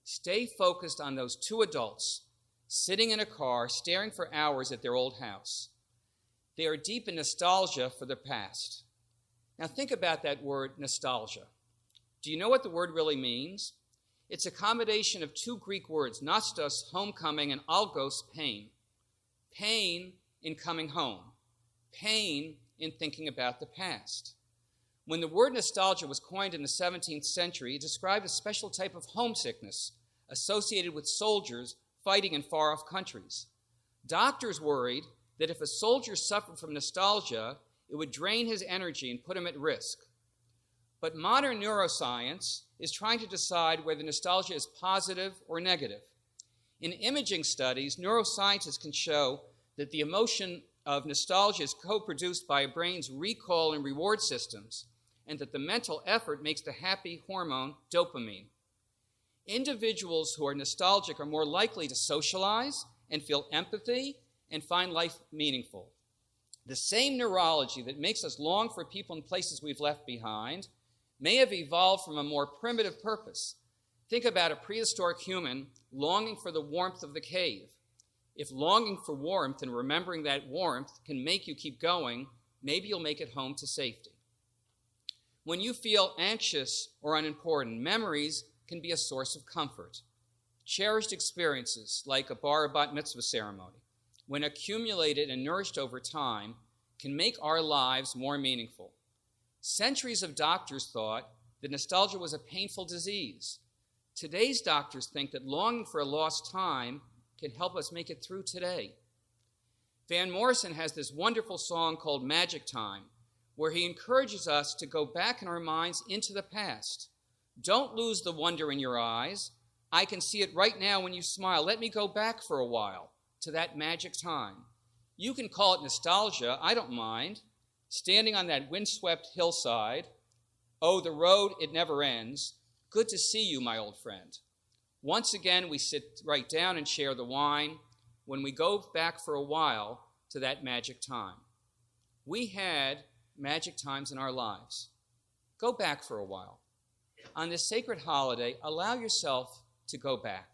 Stay focused on those 2 adults sitting in a car, staring for hours at their old house. They are deep in nostalgia for the past. Now think about that word, nostalgia. Do you know what the word really means? It's a combination of 2 Greek words, nostos, homecoming, and algos, pain. Pain in coming home. Pain in thinking about the past. When the word nostalgia was coined in the 17th century, it described a special type of homesickness associated with soldiers fighting in far-off countries. Doctors worried that if a soldier suffered from nostalgia, it would drain his energy and put him at risk. But modern neuroscience is trying to decide whether nostalgia is positive or negative. In imaging studies, neuroscientists can show that the emotion of nostalgia is co-produced by a brain's recall and reward systems, and that the mental effort makes the happy hormone dopamine. Individuals who are nostalgic are more likely to socialize and feel empathy and find life meaningful. The same neurology that makes us long for people and places we've left behind may have evolved from a more primitive purpose. Think about a prehistoric human longing for the warmth of the cave. If longing for warmth and remembering that warmth can make you keep going, maybe you'll make it home to safety. When you feel anxious or unimportant, memories can be a source of comfort. Cherished experiences, like a bar bat mitzvah ceremony, when accumulated and nourished over time, can make our lives more meaningful. Centuries of doctors thought that nostalgia was a painful disease. Today's doctors think that longing for a lost time can help us make it through today. Van Morrison has this wonderful song called Magic Time, where he encourages us to go back in our minds into the past. Don't lose the wonder in your eyes. I can see it right now when you smile. Let me go back for a while to that magic time. You can call it nostalgia, I don't mind. Standing on that windswept hillside, oh, the road, it never ends. Good to see you, my old friend. Once again, we sit right down and share the wine when we go back for a while to that magic time. We had magic times in our lives. Go back for a while. On this sacred holiday, allow yourself to go back.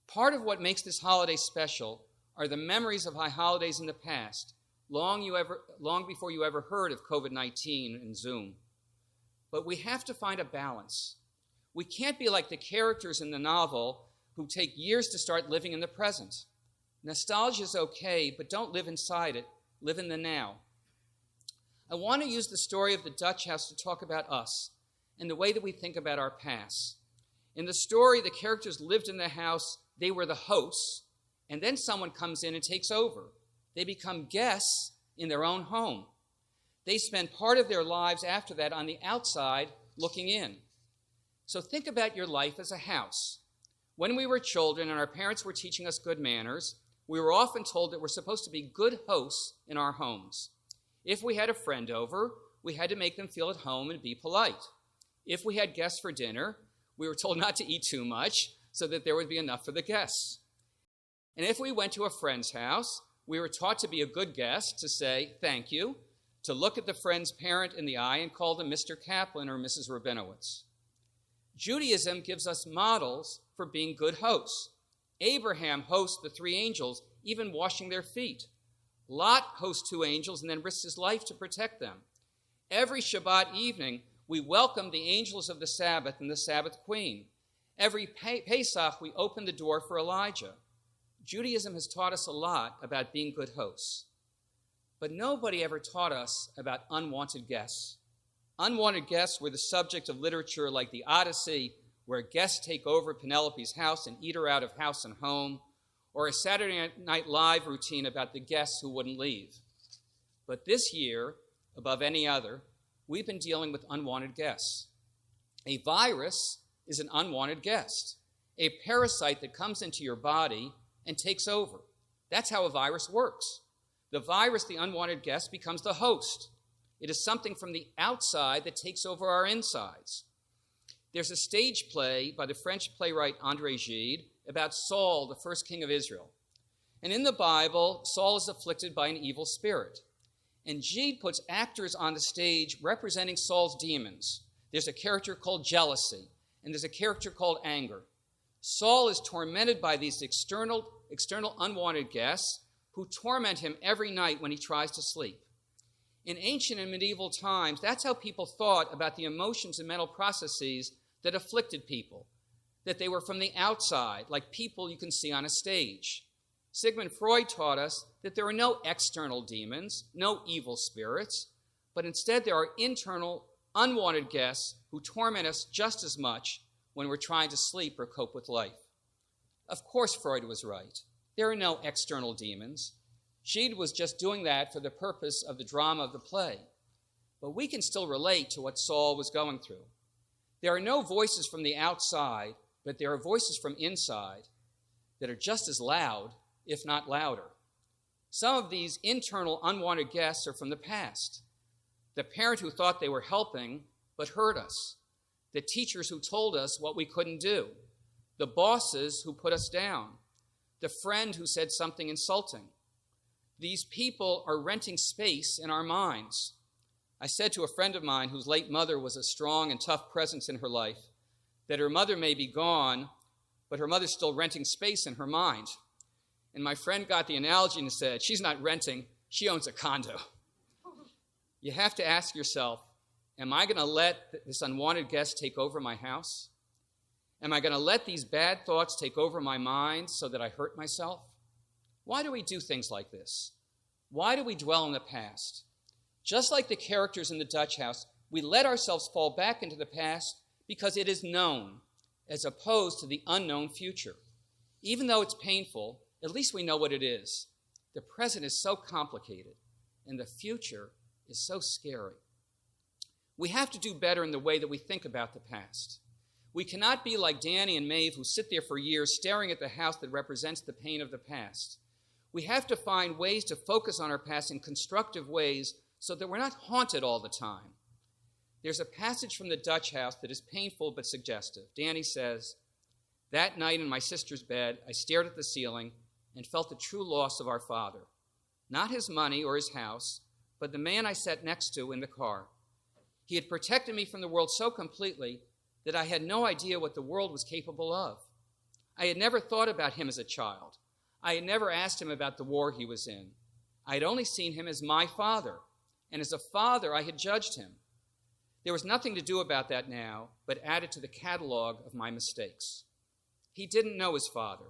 Part of what makes this holiday special are the memories of high holidays in the past, long before you ever heard of COVID-19 and Zoom. But we have to find a balance. We can't be like the characters in the novel who take years to start living in the present. Nostalgia is okay, but don't live inside it. Live in the now. I want to use the story of the Dutch house to talk about us and the way that we think about our past. In the story, the characters lived in the house, they were the hosts, and then someone comes in and takes over. They become guests in their own home. They spend part of their lives after that on the outside looking in. So think about your life as a house. When we were children and our parents were teaching us good manners, we were often told that we're supposed to be good hosts in our homes. If we had a friend over, we had to make them feel at home and be polite. If we had guests for dinner, we were told not to eat too much so that there would be enough for the guests. And if we went to a friend's house, we were taught to be a good guest, to say thank you, to look at the friend's parent in the eye and call them Mr. Kaplan or Mrs. Rabinowitz. Judaism gives us models for being good hosts. Abraham hosts the 3 angels, even washing their feet. Lot hosts 2 angels and then risks his life to protect them. Every Shabbat evening, we welcome the angels of the Sabbath and the Sabbath queen. Every Pesach, we open the door for Elijah. Judaism has taught us a lot about being good hosts. But nobody ever taught us about unwanted guests. Unwanted guests were the subject of literature like the Odyssey, where guests take over Penelope's house and eat her out of house and home, or a Saturday Night Live routine about the guests who wouldn't leave. But this year, above any other, we've been dealing with unwanted guests. A virus is an unwanted guest, a parasite that comes into your body and takes over. That's how a virus works. The virus, the unwanted guest, becomes the host. It is something from the outside that takes over our insides. There's a stage play by the French playwright André Gide about Saul, the first king of Israel. And in the Bible, Saul is afflicted by an evil spirit. And Gide puts actors on the stage representing Saul's demons. There's a character called jealousy, and there's a character called anger. Saul is tormented by these external unwanted guests who torment him every night when he tries to sleep. In ancient and medieval times, that's how people thought about the emotions and mental processes that afflicted people, that they were from the outside, like people you can see on a stage. Sigmund Freud taught us that there are no external demons, no evil spirits, but instead there are internal, unwanted guests who torment us just as much when we're trying to sleep or cope with life. Of course, Freud was right. There are no external demons. Gide was just doing that for the purpose of the drama of the play. But we can still relate to what Saul was going through. There are no voices from the outside, but there are voices from inside that are just as loud, if not louder. Some of these internal unwanted guests are from the past. The parent who thought they were helping but hurt us. The teachers who told us what we couldn't do. The bosses who put us down. The friend who said something insulting. These people are renting space in our minds. I said to a friend of mine whose late mother was a strong and tough presence in her life that her mother may be gone, but her mother's still renting space in her mind. And my friend got the analogy and said, she's not renting, she owns a condo. You have to ask yourself, am I going to let this unwanted guest take over my house? Am I going to let these bad thoughts take over my mind so that I hurt myself? Why do we do things like this? Why do we dwell in the past? Just like the characters in the Dutch house, we let ourselves fall back into the past because it is known, as opposed to the unknown future. Even though it's painful, at least we know what it is. The present is so complicated, and the future is so scary. We have to do better in the way that we think about the past. We cannot be like Danny and Maeve, who sit there for years staring at the house that represents the pain of the past. We have to find ways to focus on our past in constructive ways so that we're not haunted all the time. There's a passage from the Dutch house that is painful but suggestive. Danny says, "That night in my sister's bed, I stared at the ceiling and felt the true loss of our father. Not his money or his house, but the man I sat next to in the car. He had protected me from the world so completely that I had no idea what the world was capable of. I had never thought about him as a child. I had never asked him about the war he was in. I had only seen him as my father, and as a father I had judged him. There was nothing to do about that now, but added to the catalog of my mistakes. He didn't know his father.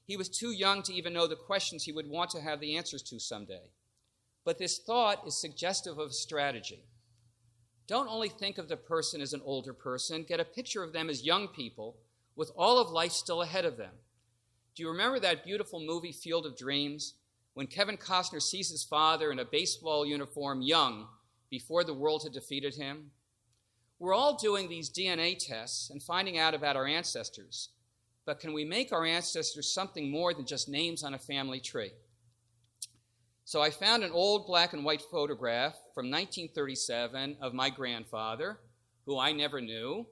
He was too young to even know the questions he would want to have the answers to someday. But this thought is suggestive of a strategy. Don't only think of the person as an older person, get a picture of them as young people with all of life still ahead of them. Do you remember that beautiful movie, Field of Dreams, when Kevin Costner sees his father in a baseball uniform young before the world had defeated him? We're all doing these DNA tests and finding out about our ancestors, but can we make our ancestors something more than just names on a family tree? So I found an old black and white photograph from 1937 of my grandfather, who I never knew,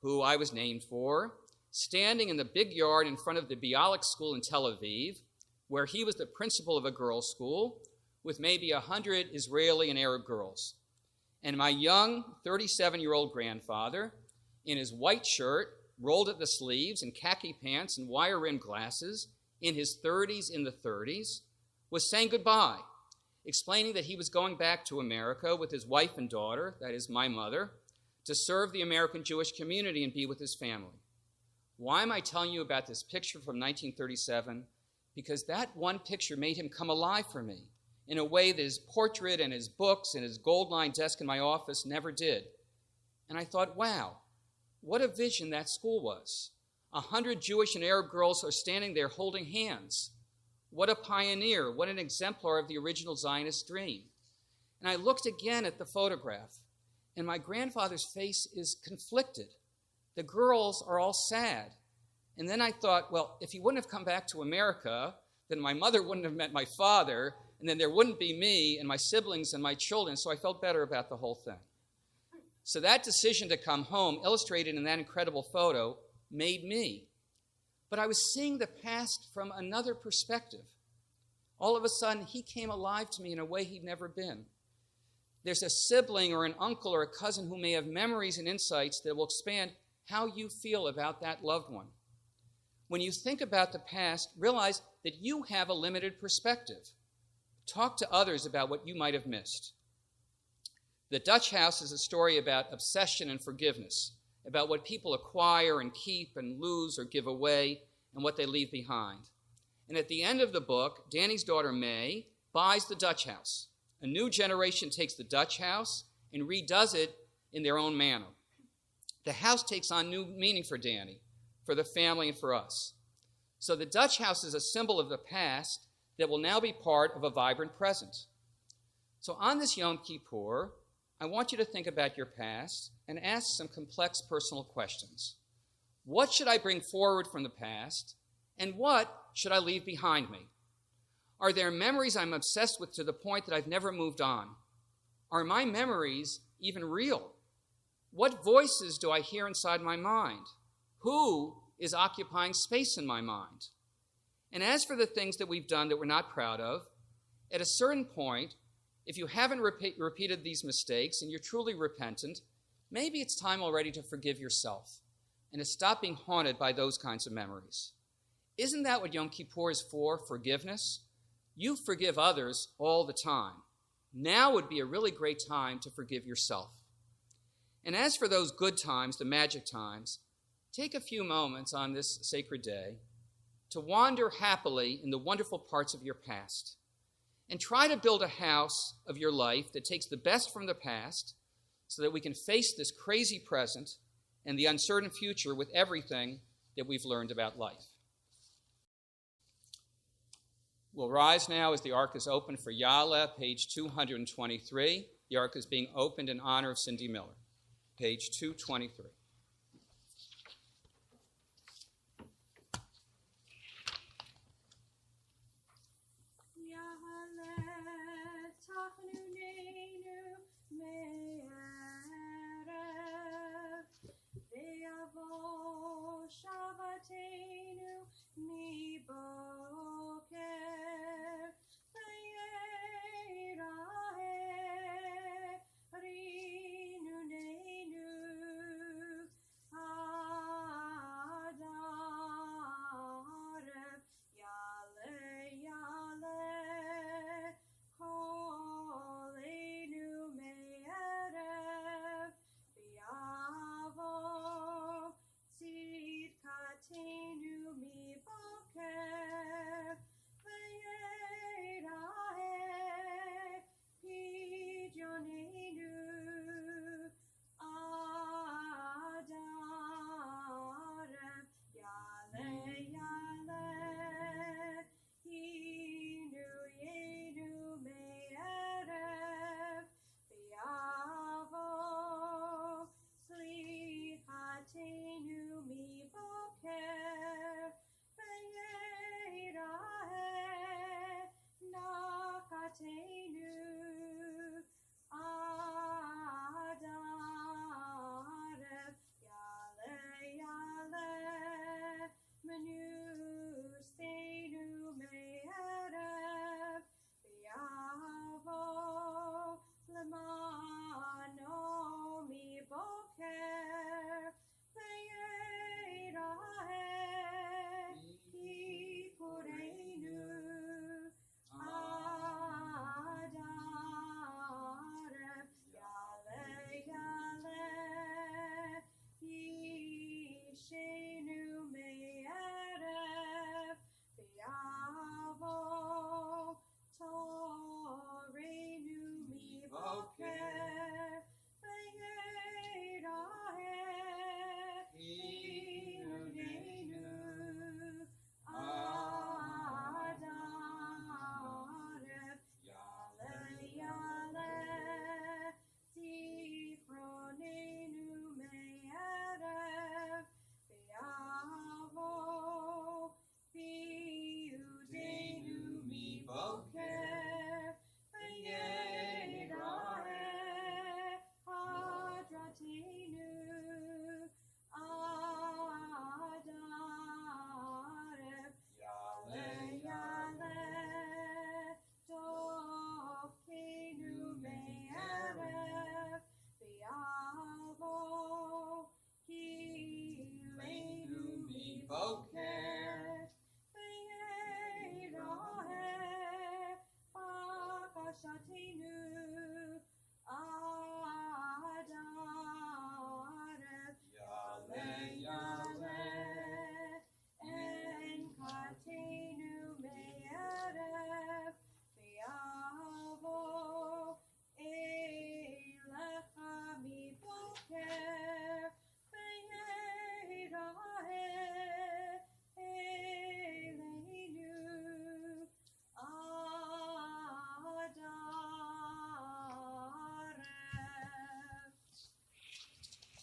who I was named for, standing in the big yard in front of the Bialik School in Tel Aviv, where he was the principal of a girls' school with maybe 100 Israeli and Arab girls. And my young 37-year-old grandfather, in his white shirt, rolled at the sleeves, and khaki pants and wire-rimmed glasses, in his 30s, was saying goodbye, explaining that he was going back to America with his wife and daughter, that is my mother, to serve the American Jewish community and be with his family. Why am I telling you about this picture from 1937? Because that one picture made him come alive for me in a way that his portrait and his books and his gold-lined desk in my office never did. And I thought, wow, what a vision that school was. 100 Jewish and Arab girls are standing there holding hands. What a pioneer, what an exemplar of the original Zionist dream. And I looked again at the photograph, and my grandfather's face is conflicted. The girls are all sad. And then I thought, well, if he wouldn't have come back to America, then my mother wouldn't have met my father, and then there wouldn't be me and my siblings and my children, so I felt better about the whole thing. So that decision to come home, illustrated in that incredible photo, made me. But I was seeing the past from another perspective. All of a sudden, he came alive to me in a way he'd never been. There's a sibling or an uncle or a cousin who may have memories and insights that will expand how you feel about that loved one. When you think about the past, realize that you have a limited perspective. Talk to others about what you might have missed. The Dutch house is a story about obsession and forgiveness, about what people acquire and keep and lose or give away and what they leave behind. And at the end of the book, Danny's daughter May buys the Dutch house. A new generation takes the Dutch house and redoes it in their own manner. The house takes on new meaning for Danny, for the family, and for us. So the Dutch house is a symbol of the past that will now be part of a vibrant present. So on this Yom Kippur, I want you to think about your past and ask some complex personal questions. What should I bring forward from the past, and what should I leave behind me? Are there memories I'm obsessed with to the point that I've never moved on? Are my memories even real? What voices do I hear inside my mind? Who is occupying space in my mind? And as for the things that we've done that we're not proud of, At a certain point, if you haven't repeated these mistakes and you're truly repentant, maybe it's time already to forgive yourself and to stop being haunted by those kinds of memories. Isn't that what Yom Kippur is for, forgiveness? You forgive others all the time. Now would be a really great time to forgive yourself. And as for those good times, the magic times, take a few moments on this sacred day to wander happily in the wonderful parts of your past and try to build a house of your life that takes the best from the past so that we can face this crazy present and the uncertain future with everything that we've learned about life. We'll rise now as the Ark is opened for Yale, page 223. The Ark is being opened in honor of Cindy Miller, page 223.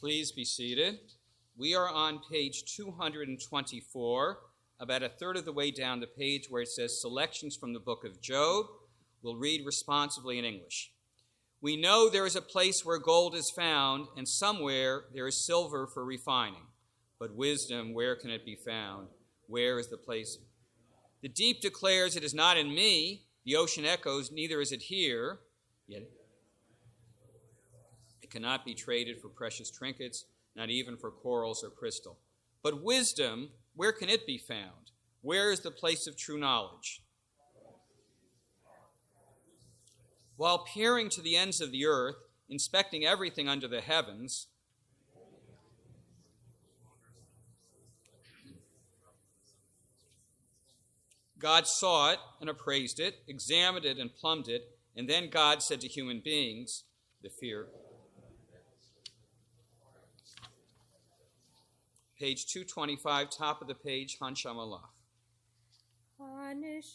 Please be seated. We are on page 224, about a third of the way down the page where it says Selections from the Book of Job. We'll read responsively in English. We know there is a place where gold is found, and somewhere there is silver for refining. But wisdom, where can it be found? Where is the place? The deep declares, it is not in me. The ocean echoes, neither is it here, yet it cannot be traded for precious trinkets, not even for corals or crystal. But wisdom, where can it be found? Where is the place of true knowledge? While peering to the ends of the earth, inspecting everything under the heavens, God saw it and appraised it, examined it and plumbed it, and then God said to human beings, the fear. Page 225, top of the page, Hanshamalach. Hanishamalach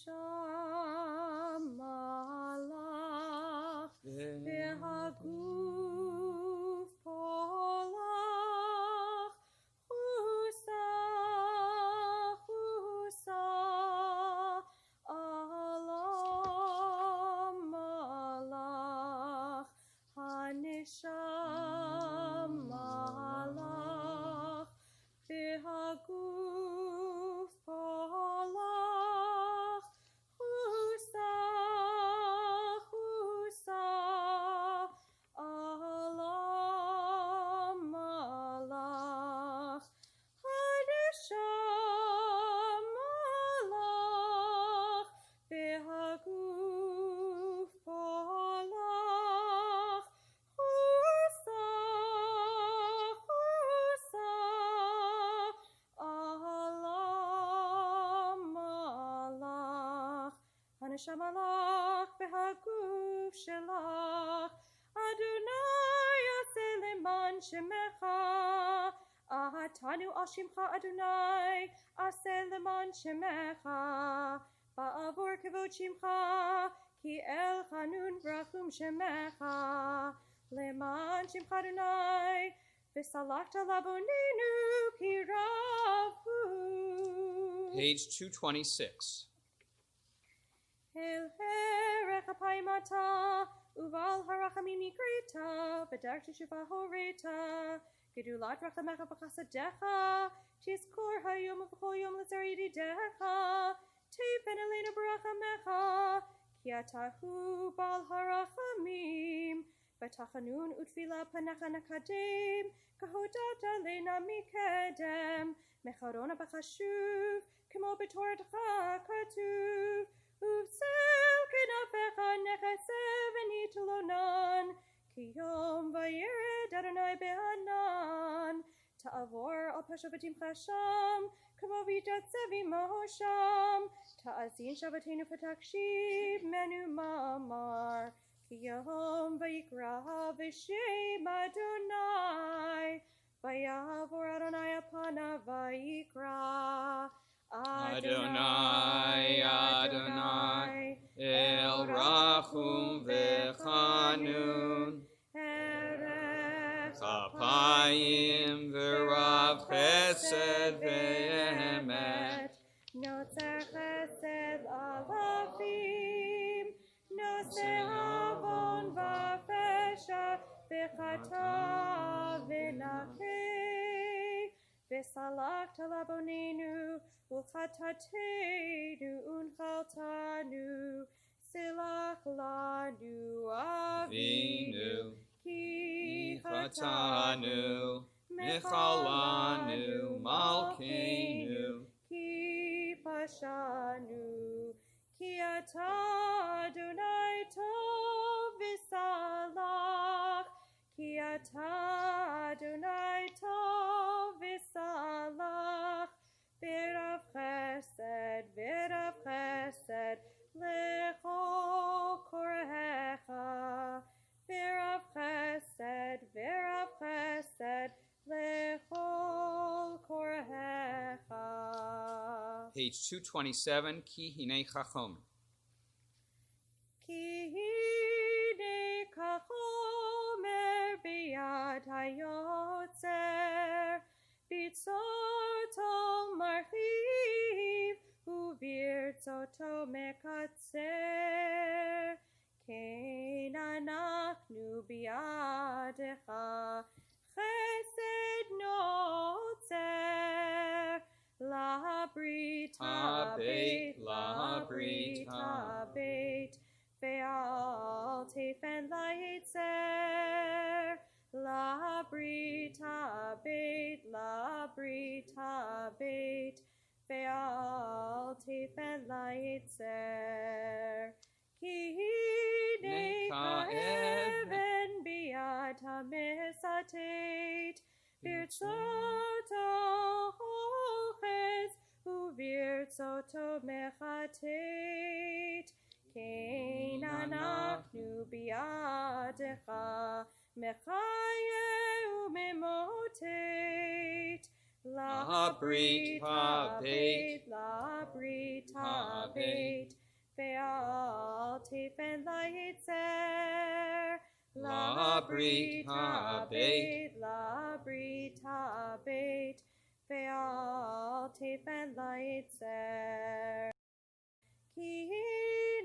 v'haguf polach chusa alam malach hanishamalach v'haguf polach chusa alam malach hanishamalach v'haguf polach chusa alam malach hanishamalach v'haguf shelach Adonai aseh leman shemecha Ahatanu al shimcha Adonai aseh leman shemecha Ba'avor kavod shimcha Ki el chanun brachum shemecha Leman shimcha Adonai V'salachta labonenu ki rafu Page 226. El herech apaimata Uval harachamim nigreta V'darta shuva horeta Gedulat rachamecha v'chasadecha Tizkor hayom v'chol yom l'zer yedidecha Tefen elena b'rachamecha Ki atahu bal harachamim V'tachanun utfila panecha nakadem Kahodat alena mikedem Mecharona b'chashuv Kmo b'toratcha katuv Uvsel kenafecha nechasev enitlonan Kiyom vayered Adonai behanan Ta'avor al pashavatim chasham Kamo vidat sevi mahosham Ta'azin shavatenu patakshib menu mamar Kiyom vayikra v'shem Adonai Vayavor Adonai apana vayikra Adonai, Adonai, El Rachum V'Chanun, Chapayim V'Rav Chesed V'Emet, Notzer chesed alafim, Noseh avon v'afesha, V'chata v'nakeh, V'salachta labonenu, Uchatatenu unchaltanu, Silach lanu avinu, Ki Chatanu, Michalanu, Malkeinu, Ki pashanu, Ki ata Adonai tov v'salach, Ki ata Adonai tov v'salach, V'rav chesed, lechol korecha. V'rav chesed, lechol korecha. Page 227, Ki Hinei Chachom. Ki hine kachomer biyad hayotzer, Bitzoto marchiv, uvirtzoto mekatzer. Kein anachnu biadecha, chesed notzer. La brit habeit, tefen laitzer. Ki neka even biat hamesatet, virtsoto hoches, uvirtsoto mechatet. Kein anachnu biadecha, mechaye umemotet. La brita beit, la brita beit, ve'al tefen laitzer. La brita beit, la brita beit, ve'al tefen laitzer. Ki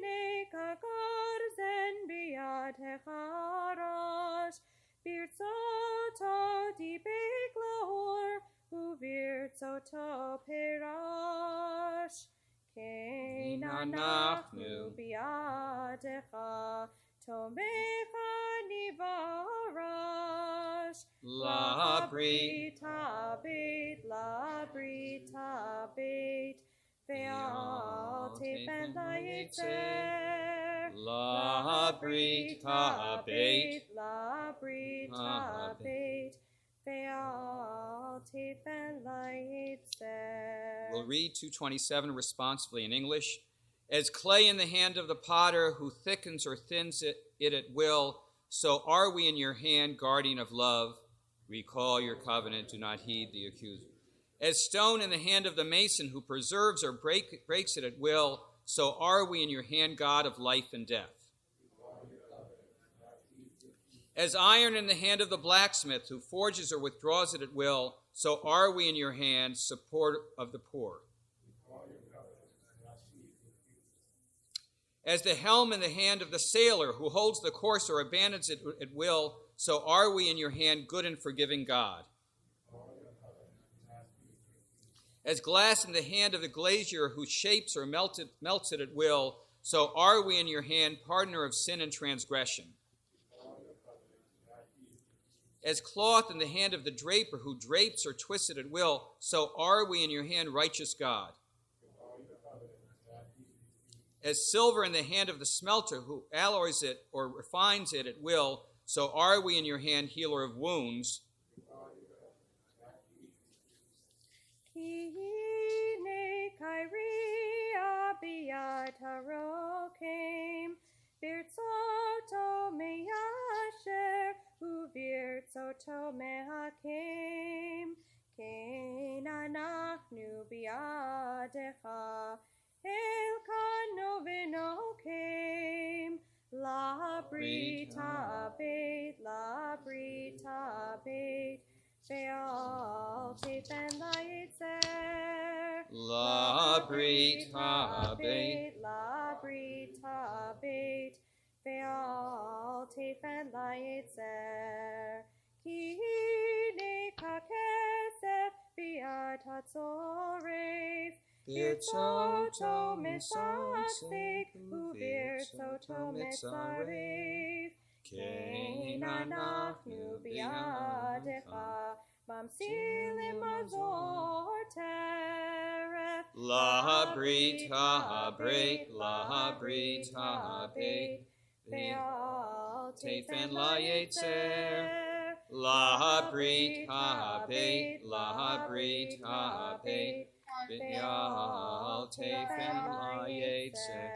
neka garzen biad hecharash, virtsoto di beglor, uvirtsoto perash. Kein anachnu biadecha, tomecha nivarash. La brita beit, la brita beit, ve'al tefen laitzer. La brita beit, la brita beit, ve'al tefen laitzer. We'll read 227 responsively in English. As clay in the hand of the potter who thickens or thins it at will, so are we in your hand, guardian of love. Recall your covenant, do not heed the accuser. As stone in the hand of the mason who preserves or breaks it at will, so are we in your hand, God of life and death. As iron in the hand of the blacksmith who forges or withdraws it at will, so are we in your hand, support of the poor. As the helm in the hand of the sailor who holds the course or abandons it at will, so are we in your hand, good and forgiving God. As glass in the hand of the glazier who shapes or melts it at will, so are we in your hand, pardoner of sin and transgression. As cloth in the hand of the draper who drapes or twists it at will, so are we in your hand, righteous God. As silver in the hand of the smelter who alloys it or refines it at will, so are we in your hand, healer of wounds. Kine kairia biata rokem, virtsoto meyasher, uvirtsoto mehakem, kein anachnu biadecha, elkano venokem, la brita beit, la brita beit, ve'al tefen laitzer. La brita beit, la brita beit, ve'al tefen laitzer. Ki neka kesef biat hatzorev, virtsoto mesatzek, uvirtsoto mesarev. Kein anachnu biadecha, mamsilim azor teref. La brita beit, la brita beit, ve'al tefen layetzer. La brita beit, la brita beit, ve'al tefen layetzer.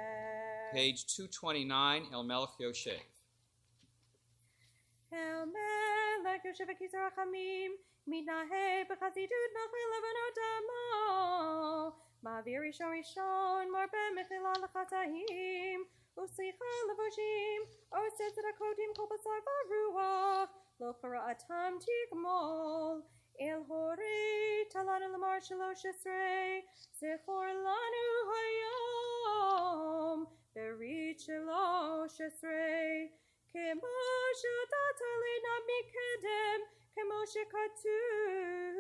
Page 229, El Melech Yoshev. El Melech Yoshev Akizar Achamim, Mitnahe b'chazidut machil levanot damo, Ma'avir rishon rishon, Marbe mechila l'chatahim, Uslicha levoshim, Oseh tzedakot kol basar v'ruach, Lo chara'atam tigmol, El hore talanu lamar shalosh esrei, Zechor lanu hayom, Berit shalosh esrei, Kemo she'odata leina mikedem, Kemo she'katuv,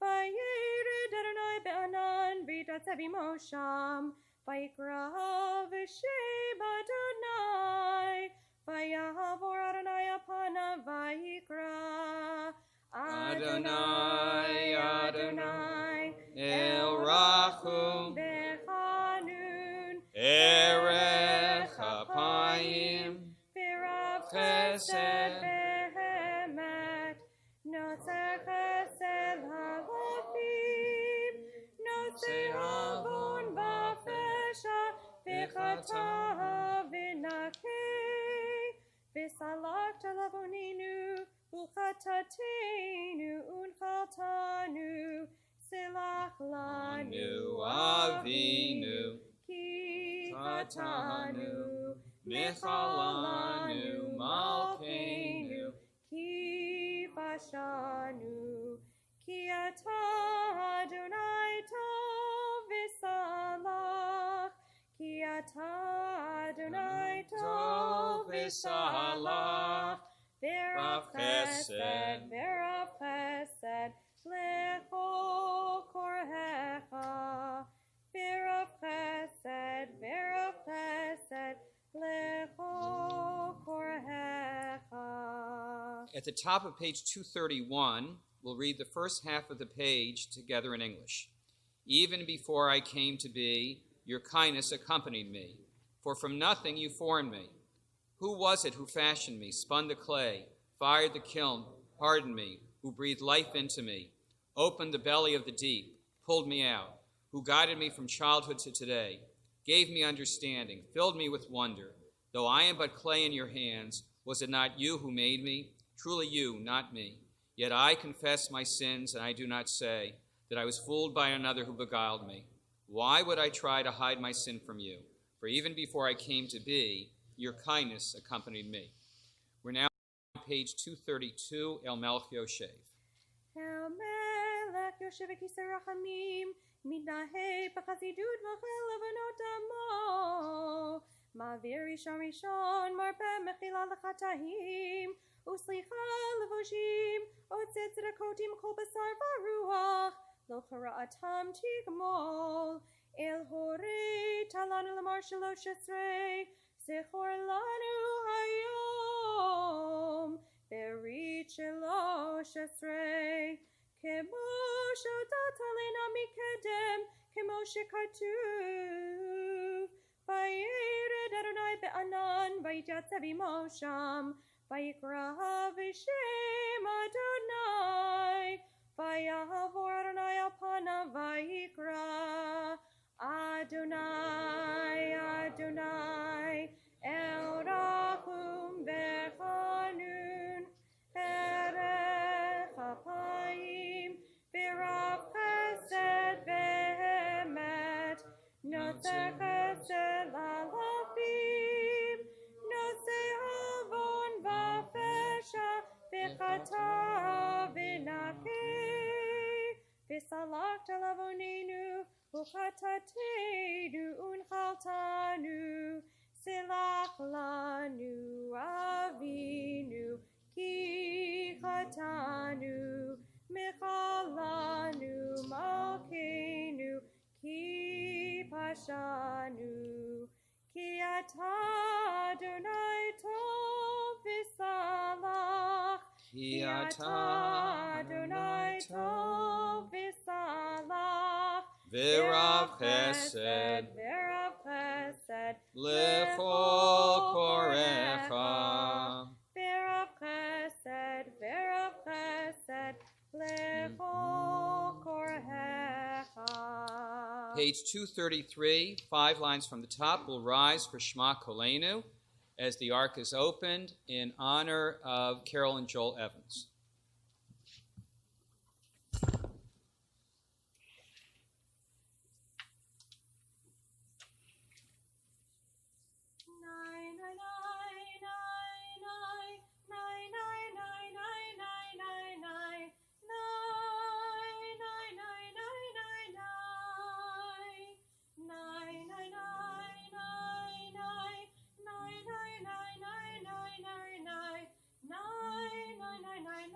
Vayered Adonai be'anan, v'yidatzev imosham, Vayikra v'shem Adonai, Vayavor Adonai apanav, Vayikra Adonai, Adonai, El Rachum, Avinu, Ki Katanu, Michalanu, Malkeinu, Ki Bashanu, Ki Ata Adonai Tov V'Salach, Ki Ata Adonai Tov V'Salach, V'Rav Chesed, V'Rav Chesed, Lecho Korhecha, V'Rav Chesed, V'Rav Chesed, Lecho Korhecha. At the top of page 231, we'll read the first half of the page together in English. Even before I came to be, your kindness accompanied me, for from nothing you formed me. Who was it who fashioned me, spun the clay, fired the kiln, hardened me, who breathed life into me, opened the belly of the deep, pulled me out, who guided me from childhood to today, gave me understanding, filled me with wonder? Though I am but clay in your hands, was it not you who made me? Truly you, not me. Yet I confess my sins, and I do not say that I was fooled by another who beguiled me. Why would I try to hide my sin from you? For even before I came to be, your kindness accompanied me. We're now on page 232, El Melch Yoshev. El Melech Yoshev Kisei Rachamim, Mitnahei B'chazidut v'chel levanot amo. Ma'avir rishon rishon, marpeh mechila l'chatahim, uslicha levoshim, otzet tzedakot kol basar v'ruach, lo chara'atam tigmol, el horei talanu lamar shalosh esrei, zechor lanu hayom, berit shalosh esrei, kemo shodat alena mikedem, kemo shekatuv, vayered Adonai be'anan, vayityatzeh v'mosham, vayikra v'shem Adonai, vayavor Adonai al panav, vayikra Adonai, Adonai, el rachum v'chanun, erech apayim, v'rav chesed v'emet, notzer chesed lalafim, notzer avon v'fesha, v'chata v'nakeh, v'salachta lavonenu, Uchatatenu unchaltanu, silach lanu avinu, ki chatanu, michalanu malkeinu, ki pashanu, ki ata Adonai tov v'salach, Ki ata Adonai tov v'salach, V'Rav Chesed, V'Rav Chesed, L'chol Korecha. V'Rav Chesed, V'Rav Chesed, L'chol Korecha. Page 233, 5 lines from the top, will rise for Shema Kolenu as the ark is opened in honor of Carol and Joel Evans. Nine, nine, nine, nine, nine, nine, nine, nine, nine,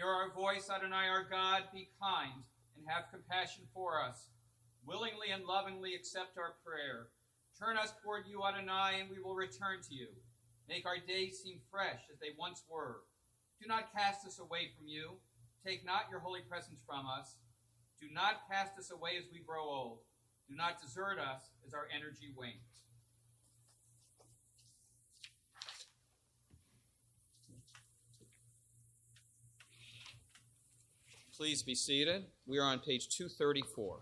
Hear our voice, Adonai our God, be kind and have compassion for us. Willingly and lovingly accept our prayer. Turn us toward you, Adonai, and we will return to you. Make our days seem fresh as they once were. Do not cast us away from you. Take not your holy presence from us. Do not cast us away as we grow old. Do not desert us as our energy wanes. Please be seated. We are on page 234.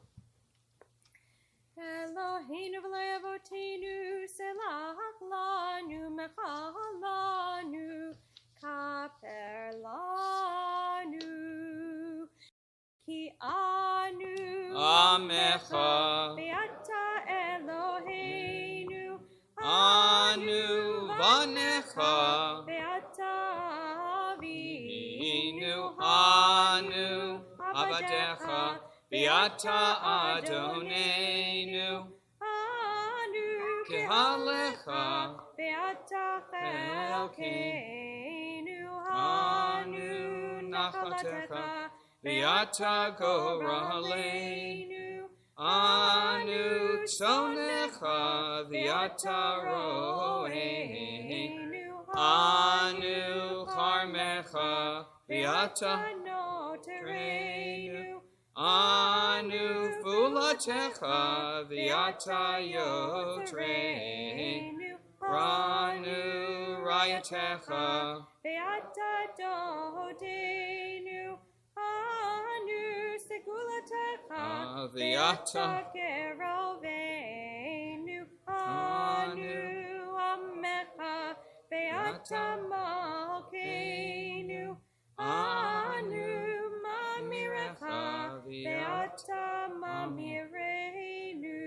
Eloheinu v'levoteinu selach lanu mechal lanu kaper lanu ki anu Amecha beata Eloheinu anu vanecha beata inu anu avadecha beata Adonenu anu kehalecha beata chelkeinu anu nachatecha beata goraleinu anu tzonecha beata roeinu anu charmecha beata notereinu anu fulatecha beata yotreinu ranu rayatecha beata dodeinu anu segulatecha beata keroveinu anu amecha beata malkeinu anu mamirecha beata mamireinu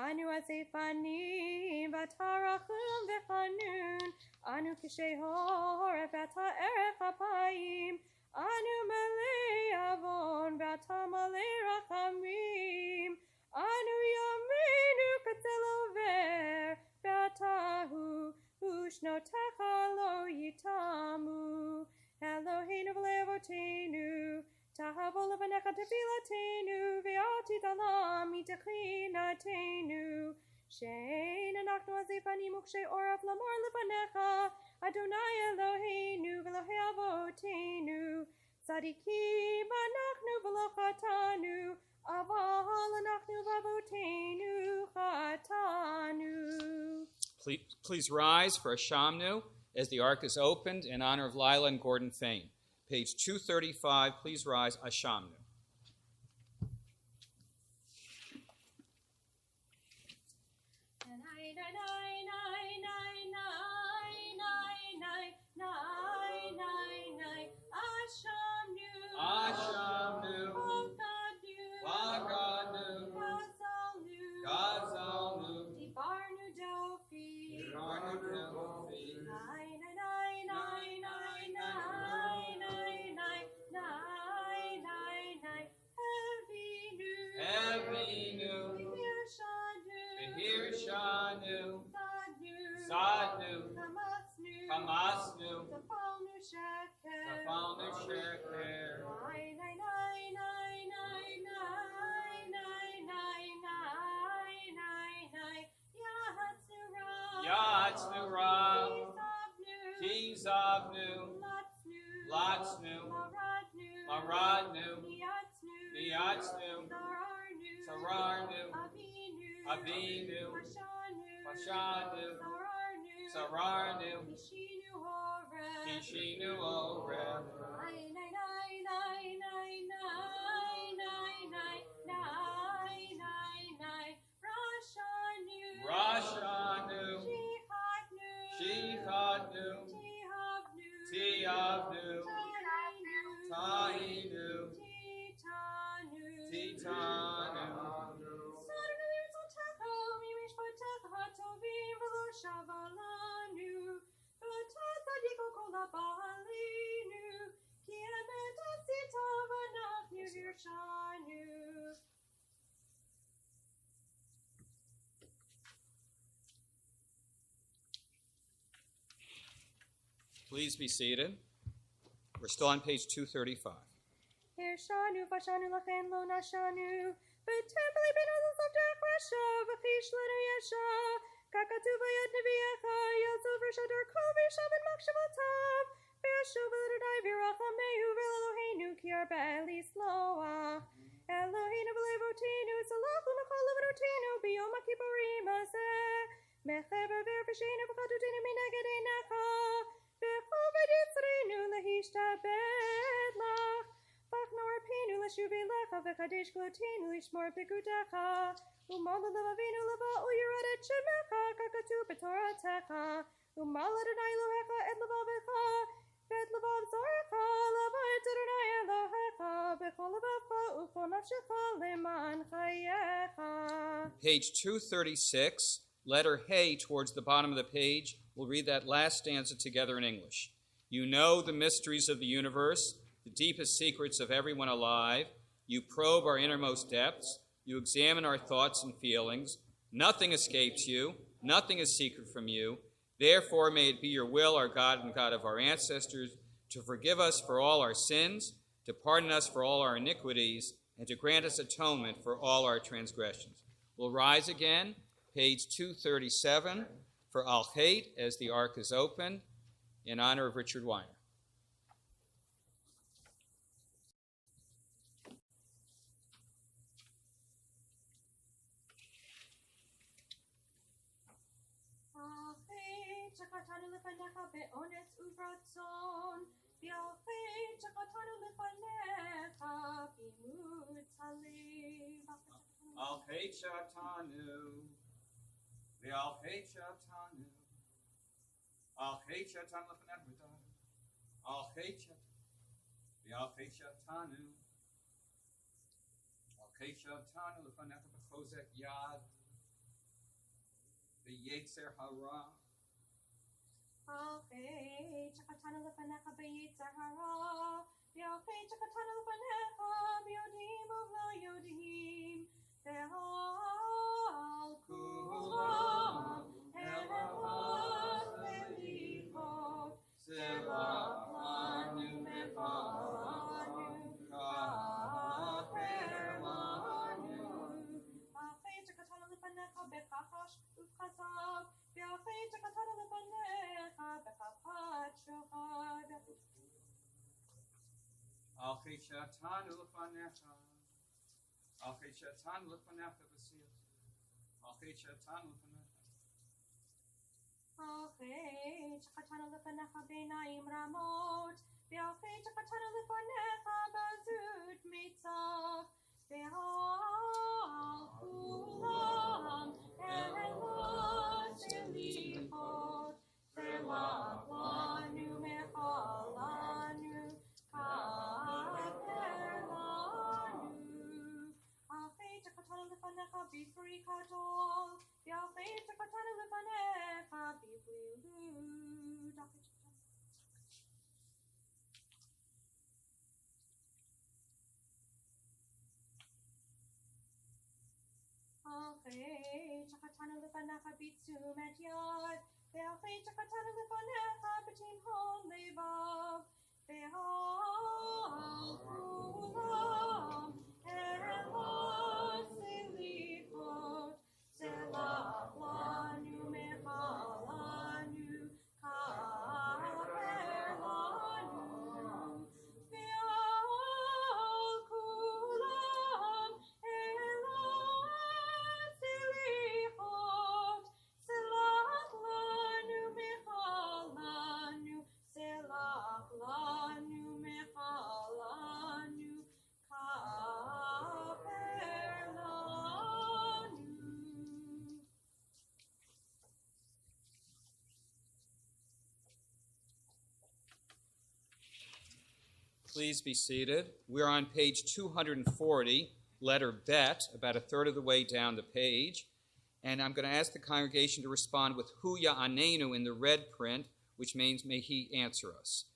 anu asefanim batarachum vechanun anu kishehor bata erech apayim anu malei avon bata malei rachamim anu yaminu katzelover batahu ushnotecha lo yitamu Eloheinu v'levoteinu tahavo levanecha tefilatenu ve'ati dalam itachinatenu shein anachnu azefanim ukshei orav lamor levanecha Adonai Eloheinu v'lohei avotenu tzadikim anachnu v'lo chatanu aval anachnu v'avotenu chatanu. Please rise for a shamnu as the ark is opened in honor of Lila and Gordon Fain. Page 235, please rise, a shamnu. Sadnu, Kamasnu, Tafalnu Sheker, Yatsnu Ra, Kizavnu, Latsnu, Maradnu, Niyatsnu, Sararnu, Avinu, Pashanu, Sararnu, Kishinu Orem, Rashanu, Shihadnu, Tiavnu, Tahinu, Titanu, Please be seated. We're still on page 235. Hirshanu vashanu lachen lo nashanu. V'tempeli binu l'savdech rasha. V'chish lenu yesha. Kakatu v'yad neviecha. Yelzu v'shador kol v'shavin makshavotav. V'yashuv v'ledonai v'rachameu v'eloheinu ki arba elisloach. Eloheinu v'levotinu salach l'mechol l'votinu biyom ha'kippurim hazeh. Mechever v'erfeshenu v'chadutinu mineged einecha. V'chol v'ditzrenu lehishtabed lach. V'achnor pinu l'shuvi lecha v'chadesh glotinu l'shmor b'kudecha. U'mala l'vavinu l'va'u yirad et shemecha kakatu b'toratecha. U'mala Adonai Elohecha et l'vavecha. V'et l'vav zorecha l'vat Adonai Elohecha. B'chol l'vavcha u'chol nafshecha leman chayecha. Page 236, letter Hey towards the bottom of the page. We'll read that last stanza together in English. You know the mysteries of the universe, the deepest secrets of everyone alive. You probe our innermost depths. You examine our thoughts and feelings. Nothing escapes you. Nothing is secret from you. Therefore, may it be your will, our God and God of our ancestors, to forgive us for all our sins, to pardon us for all our iniquities, and to grant us atonement for all our transgressions. We'll rise again, page 237, for Al-Kheit, as the ark is opened, in honor of Richard Weiner. Chakatanu lefanecha be'ones uvratzon. V'alchei chakatanu lefanecha b'imut halev. Al-Kheit shatanu, v'al-Kheit shatanu, Al-Kheit shatanu lefanecha b'tanu, Al-Kheit shatanu, v'al-Kheit shatanu, Al-Kheit shatanu lefanecha b'chozek yad, v'yetzer hara. Alchei chakatanu lefanecha b'yitzer hara. V'alchei chakatanu lefanecha b'yodim uv'lo yodim. Ve'al kulam eloah v'lichot. Selach lanu mechalanu kaper lanu. Alchei chakatanu lefanecha b'chachash uv'chazav. V'alchei chakatanu lefanecha b'chapat shochad. Al-Kheit shatanu lefanecha, Al-Kheit shatanu lefanecha b'siyach, Al-Kheit shatanu lefanecha. Alchei chakatanu lefanecha b'einayim ramot. V'alchei chakatanu lefanecha b'azut mitzach. Ve'al kulam eloah selichot. Selach lanu mechalanu kaper lanu. Alchei chakatanu lefanecha b'fri kadol. V'alchei chakatanu lefanecha b'vlilut. Alchei chakatanu lefanecha b'tzumet yad. Ve'alchei chakatanu lefanecha b'timhon levav. Ve'al kulam eloah selichot. Selach lanu mechalanu kaper lanu. Ve'al kulam eloah selichot. Selach lanu mechalanu. Selach lanu mechalanu kaper lanu. Please be seated. We're on page 240, letter Bet, about a third of the way down the page. And I'm going to ask the congregation to respond with Hu Ya'anenu in the red print, which means may he answer us.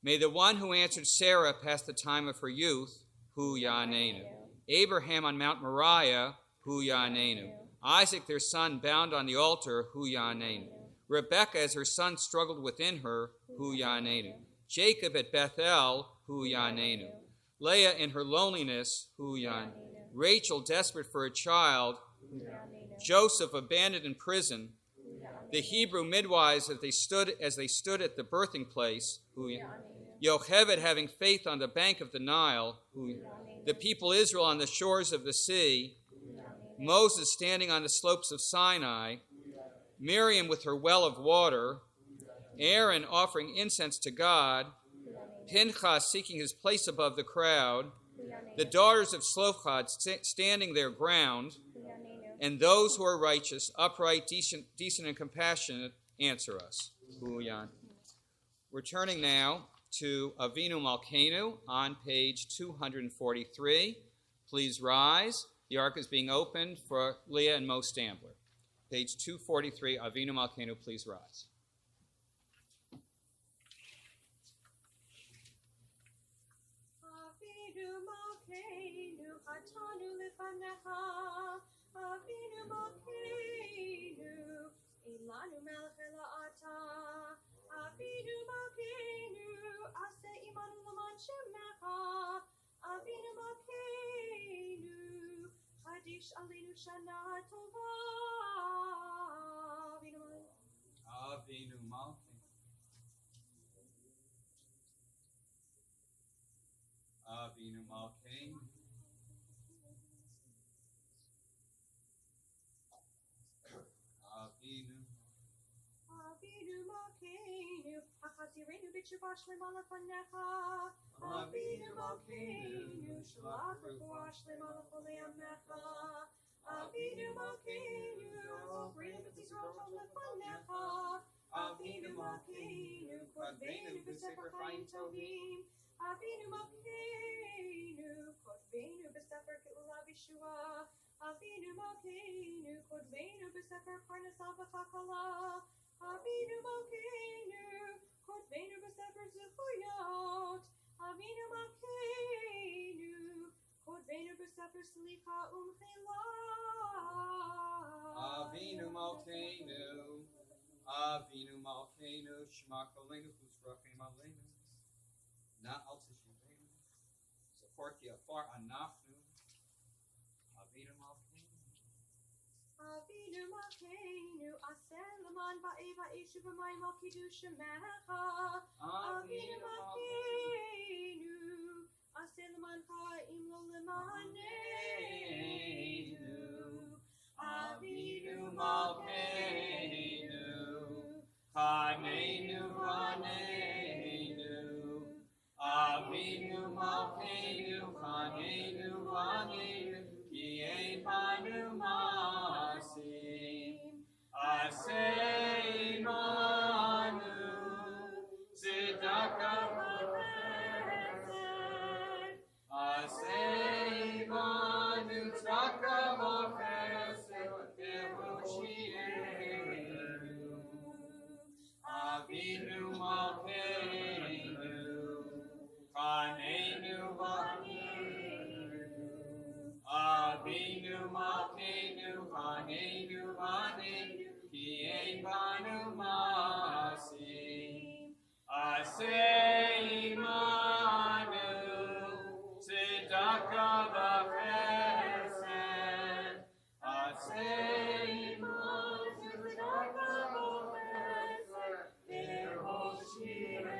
May the one who answered Sarah pass the time of her youth, Hu Ya'anenu. Abraham on Mount Moriah, Hu Ya'anenu. Isaac, their son, bound on the altar, Hu Ya'anenu. Rebekah, as her son struggled within her, Hu Ya'anenu. Jacob at Bethel, Hu Yanenu. Leah in her loneliness, Hu Yan. Rachel desperate for a child. Joseph abandoned in prison. The Hebrew midwives as they stood at the birthing place, Hu Yan. Yocheved having faith on the bank of the Nile, Hu Yan. The people Israel on the shores of the sea. Moses standing on the slopes of Sinai. Miriam with her well of water. Aaron offering incense to God. Pinchas seeking his place above the crowd. The daughters of Slophad standing their ground. And those who are righteous, upright, decent, and compassionate, answer us. We're turning now to Avinu Malkeinu on page 243. Please rise. The ark is being opened for Leah and Mo Stambler. Page 243, Avinu Malkeinu, please rise. Avinu Malkeinu, atanu lefanecha. Avinu Malkeinu, ilanu melech ela'ata. Avinu Malkeinu, ase imanu laman shemecha. Avinu Malkeinu, chadish alinu shana tova. Avinu Malkeinu. Avinu Malkeinu. Avinu Malkeinu, achazirenu b'tshuva shlema lefanecha. Avinu Malkeinu, shalach refuah shlema l'cholei amecha. Avinu Malkeinu, zochreinu b'tzisrael tov lefanecha. Avinu Malkeinu, kodveinu b'sefer chaim tovim. Avinu Malkeinu, kodveinu b'sefer geula v'yeshua. Avinu Malkeinu, kodveinu b'sefer parnasa v'chakala. Avinu Malkeinu, kodveinu b'sefer zechuyot. Avinu Malkeinu, kodveinu b'sefer slicha umchila. Avinu Malkeinu. Avinu Malkeinu, Shema Koleinu, Kusrachim Aleinu. Na'al Teshuvenu. Support the afar anachnu. Avinu Malkeinu. Avinu Malkeinu, aseh leman ba'eva eshu b'mayim al kiddush shemecha. Avinu Malkeinu, aseh leman ha'im lo lemanenu. Avinu Malkeinu, Haneinu, Haneinu. Avinu Malkeinu, Haneinu, Haneinu. Ki ein banu masim. Aseh imanu, tzedaka v'chesed. Aseh imanu, tzedaka v'chesed, v'hoshienu. Avinu Malkeinu, Haneinu, Haneinu. Avinu Malkeinu, Haneinu, Haneinu. Ki ein banu masim. Aseh imanu, tzedaka v'chesed. Aseh imanu, tzedaka v'chesed, v'hoshienu.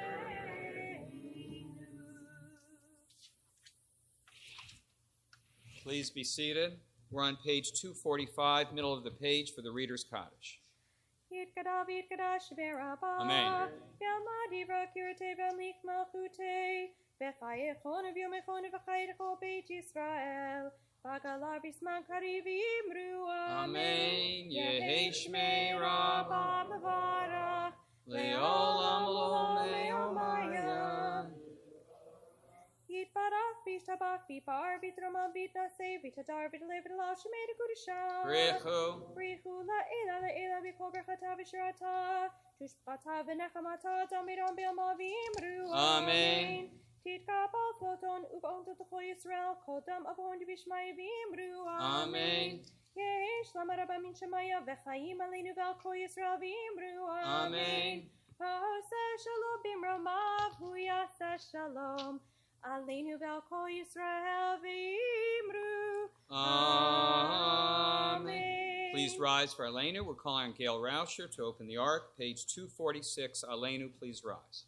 Please be seated. We're on page 245, middle of the page for the Reader's Cottage. Amen. Amen. Yehi Shmei Rabbah. Le'olam le'omayan. Yitbarach b'ishtabach v'par v'troma v'tnaseh v'tadar v'talev v'talav shemei d'kudusha. Brichu. Brichu la'ela v'kol berchata v'shirata tushbata v'nechamata damiram b'ilma v'imru. Amen. Titka bal floton uv'on t'chol Yisrael kol dam avon v'ishmai v'imru. Amen. Yesh lama rabba min shemaya v'chaim aleinu v'al kol Yisrael v'imru. Amen. Oseh shalom bimromav hu yaseh shalom. Aleinu ve'al kol Yisrael v'imru. Amen. Please rise for Aleinu. We're calling on Gail Rauscher to open the ark. Page 246. Aleinu, please rise.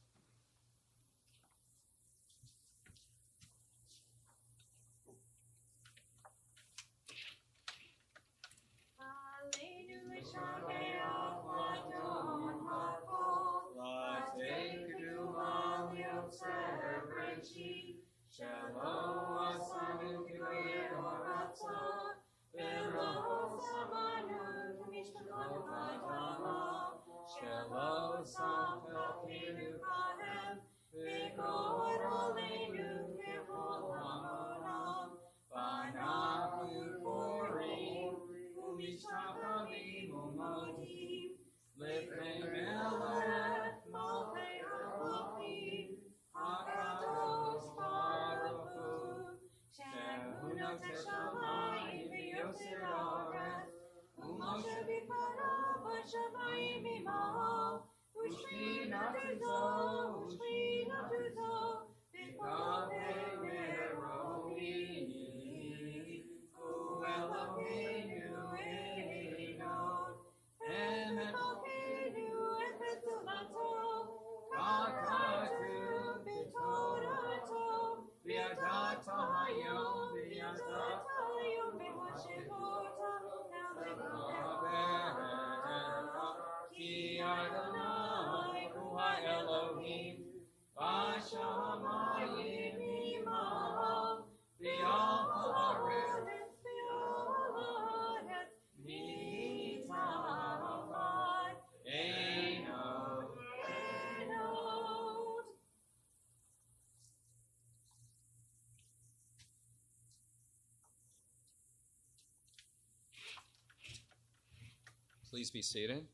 Please be seated.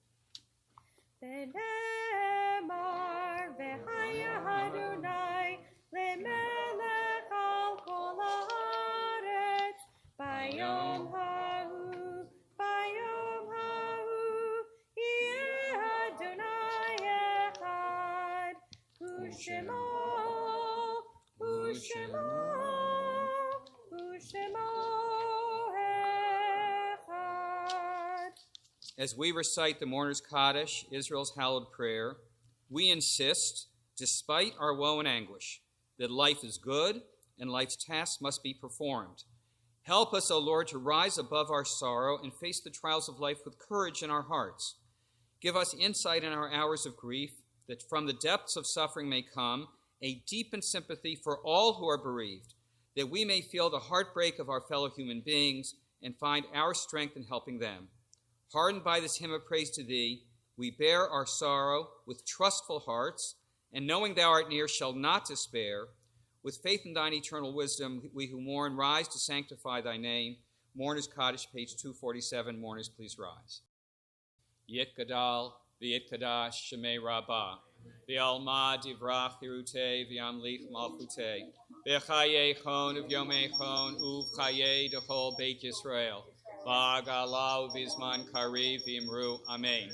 V'nemar v'haya Adonai lemelech al kol haaretz bayom ha'u yeh Adonai echad hu shemo echad. As we recite the Mourner's Kaddish, Israel's hallowed prayer, we insist, despite our woe and anguish, that life is good and life's tasks must be performed. Help us, O Lord, to rise above our sorrow and face the trials of life with courage in our hearts. Give us insight in our hours of grief, that from the depths of suffering may come a deepened sympathy for all who are bereaved, that we may feel the heartbreak of our fellow human beings and find our strength in helping them. Hardened by this hymn of praise to thee, we bear our sorrow with trustful hearts, and knowing thou art near, shall not despair. With faith in thine eternal wisdom, we who mourn rise to sanctify thy name. Mourner's Kaddish, page 247. Mourners, please rise. Yit Gadal, V'yit Kadash, Shemei Rabbah, V'alma Divrach Hirute, V'amlich Malchute, V'chaye Chon V'yomei Chon, Uvchaye Dechol Beit Yisrael, V'agalau V'zman Kari V'imru, Amen.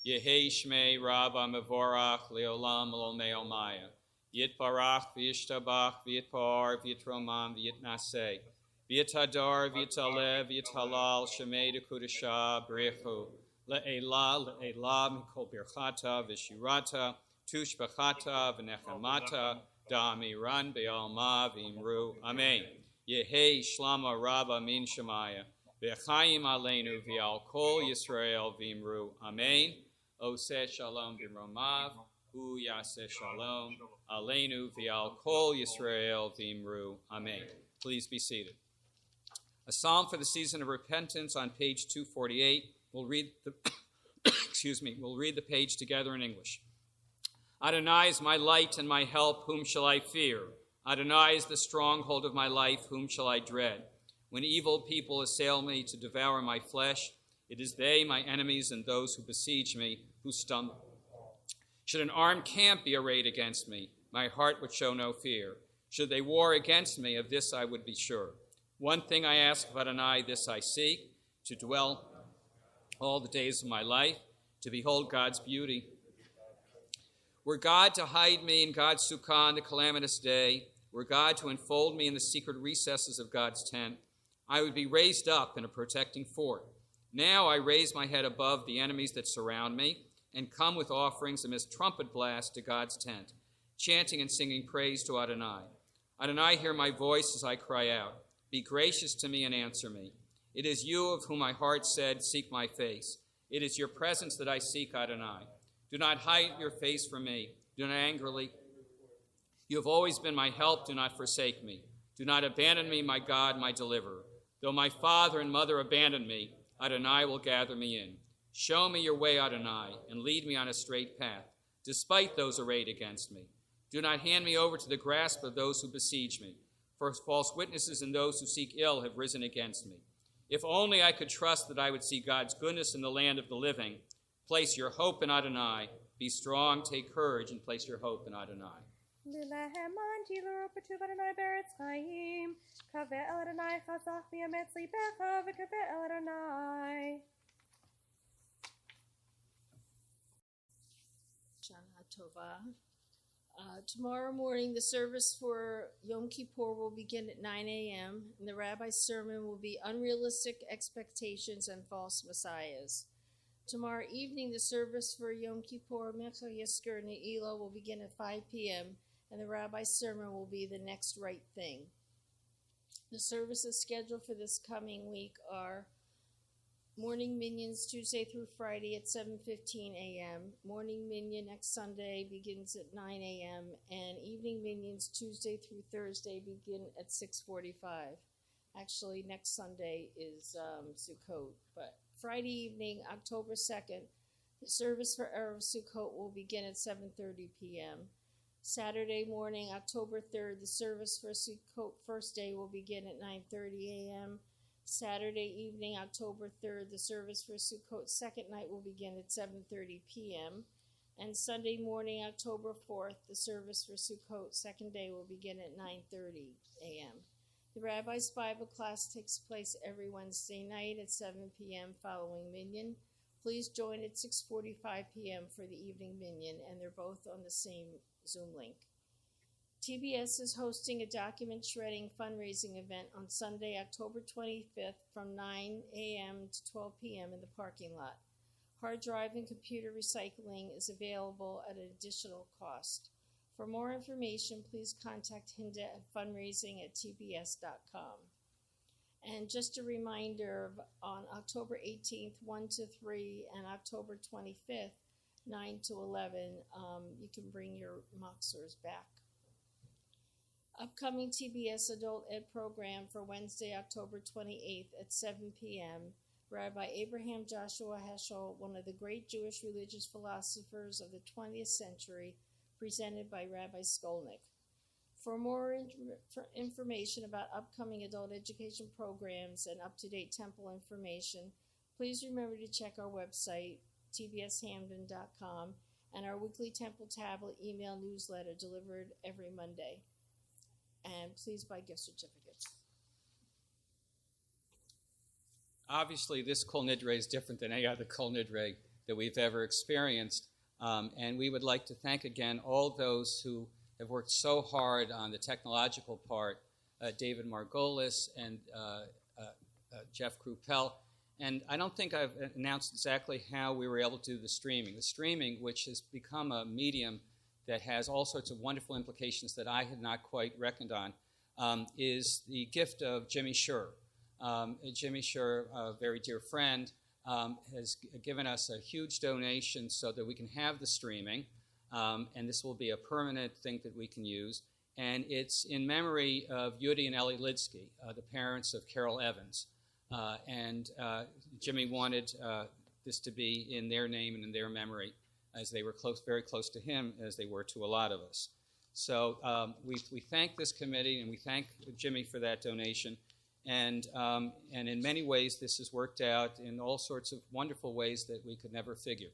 Yehi Shmei Rabbah Mevorach, Leolam Lomei Omaya, Yit Barach V'yishtabach, V'yit Par, V'yit Romam, V'yit Naseh, V'yit Hadar, V'yit Alev, V'yit Halal, Shemei Dekudasha, Brechu, Le'ela Mikol Birchata, V'shirata, Tushbachata, V'nechemata, Da'amiran Be'alma, V'imru, Amen. Yehi Shlama Rabba Min Shemaya, V'chaim Aleinu, V'al Kol Yisrael, V'imru, Amen. Oseh Shalom B'romav, Hu Yaseh Shalom, Aleinu, V'al Kol Yisrael, V'imru, Amen. Please be seated. A psalm for the season of repentance on page 248. We'll read the we'll read the page together in English. Adonai is my light and my help, whom shall I fear? Adonai is the stronghold of my life, whom shall I dread? When evil people assail me to devour my flesh, it is they, my enemies, and those who besiege me, who stumble. Should an armed camp be arrayed against me, my heart would show no fear. Should they war against me, of this I would be sure. One thing I ask of Adonai, this I seek, to dwell all the days of my life, to behold God's beauty Were God to hide me in God's sukkah on the calamitous day, were God to enfold me in the secret recesses of God's tent, I would be raised up in a protecting fort. Now I raise my head above the enemies that surround me and come with offerings amidst trumpet blasts to God's tent, chanting and singing praise to Adonai. Adonai, hear my voice as I cry out. Be gracious to me and answer me. It is you of whom my heart said, seek my face. It is your presence that I seek, Adonai. Do not hide your face from me. Do not angrily. You have always been my help. Do not forsake me. Do not abandon me, my God, my deliverer. Though my father and mother abandon me, Adonai will gather me in. Show me your way, Adonai, and lead me on a straight path, despite those arrayed against me. Do not hand me over to the grasp of those who besiege me, for false witnesses and those who seek ill have risen against me. If only I could trust that I would see God's goodness in the land of the living. Place your hope in Adonai. Be strong, take courage, and place your hope in Adonai. Shana Tova. Tomorrow morning, the service for Yom Kippur will begin at 9 a.m., and the rabbi's sermon will be Unrealistic Expectations and False Messiahs. Tomorrow evening, the service for Yom Kippur, Mincha Yizkor Ne'ilah, will begin at 5 p.m., and the rabbi's sermon will be The Next Right Thing. The services scheduled for this coming week are Morning Minions Tuesday through Friday at 7:15 a.m. Morning Minion next Sunday begins at 9 a.m. and Evening Minions Tuesday through Thursday begin at 6:45. Actually, next Sunday is Sukkot, but Friday evening, October 2nd, the service for Erev Sukkot will begin at 7:30 p.m. Saturday morning, October 3rd, the service for Sukkot first day will begin at 9:30 a.m. Saturday evening, October 3rd, the service for Sukkot second night will begin at 7:30 p.m. And Sunday morning, October 4th, the service for Sukkot second day will begin at 9:30 a.m. The Rabbi's Bible class takes place every Wednesday night at 7 p.m. following Minyan. Please join at 6:45 p.m. for the evening Minyan, and they're both on the same Zoom link. TBS is hosting a document shredding fundraising event on Sunday, October 25th from 9 a.m. to 12 p.m. in the parking lot. Hard drive and computer recycling is available at an additional cost. For more information, please contact Hinda at fundraising@tbs.com. And just a reminder, on October 18th, 1 to 3, and October 25th, 9 to 11, you can bring your moxers back. Upcoming TBS Adult Ed program for Wednesday, October 28th at 7 p.m. Rabbi Abraham Joshua Heschel, one of the great Jewish religious philosophers of the 20th century, presented by Rabbi Skolnick. For more information about upcoming adult education programs and up-to-date temple information, please remember to check our website, tbshamden.com, and our weekly temple tablet email newsletter delivered every Monday. And please buy gift certificates. Obviously, this Kol Nidre is different than any other Kol Nidre that we've ever experienced. And we would like to thank again all those who have worked so hard on the technological part, David Margolis and Jeff Krupel. And I don't think I've announced exactly how we were able to do the streaming. The streaming, which has become a medium that has all sorts of wonderful implications that I had not quite reckoned on, is the gift of Jimmy Schur. Jimmy Schur, a very dear friend, has given us a huge donation so that we can have the streaming, and this will be a permanent thing that we can use. And it's in memory of Yudi and Ellie Lidsky, the parents of Carol Evans. And Jimmy wanted this to be in their name and in their memory, as they were very close to him, as they were to a lot of us. So we thank this committee, and we thank Jimmy for that donation. And in many ways, this has worked out in all sorts of wonderful ways that we could never figure.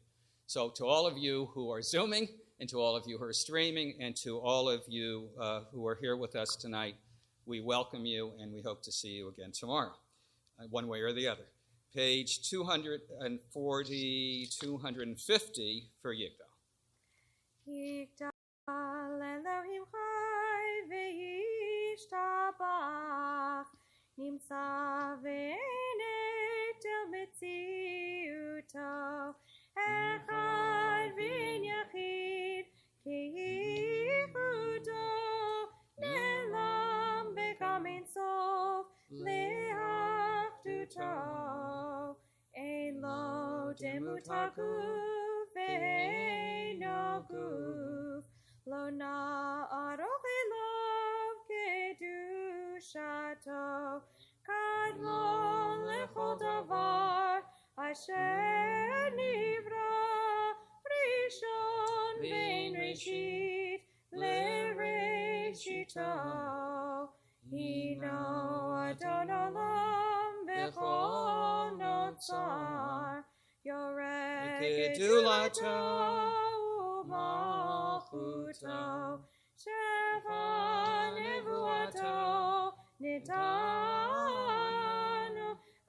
So to all of you who are Zooming, and to all of you who are streaming, and to all of you who are here with us tonight, we welcome you, and we hope to see you again tomorrow, one way or the other. Page 240, 250 for Yigdal. Yigdal Elohim chai ve'yishtabach Nimsa ve'enet el metziuto Echad v'en yachid ki'ichudo Ne'lam bekam ein sof le'achduto Ein lo demut haguf ve'eino guf Lo na'aroch elov kedushato Kadmo lechol davar asher nivra Rishon ve'en reshit le'reshito Hino Adon olam bechol notzar Yoreh kedulato u'malchuto Shefa nevuato nitanu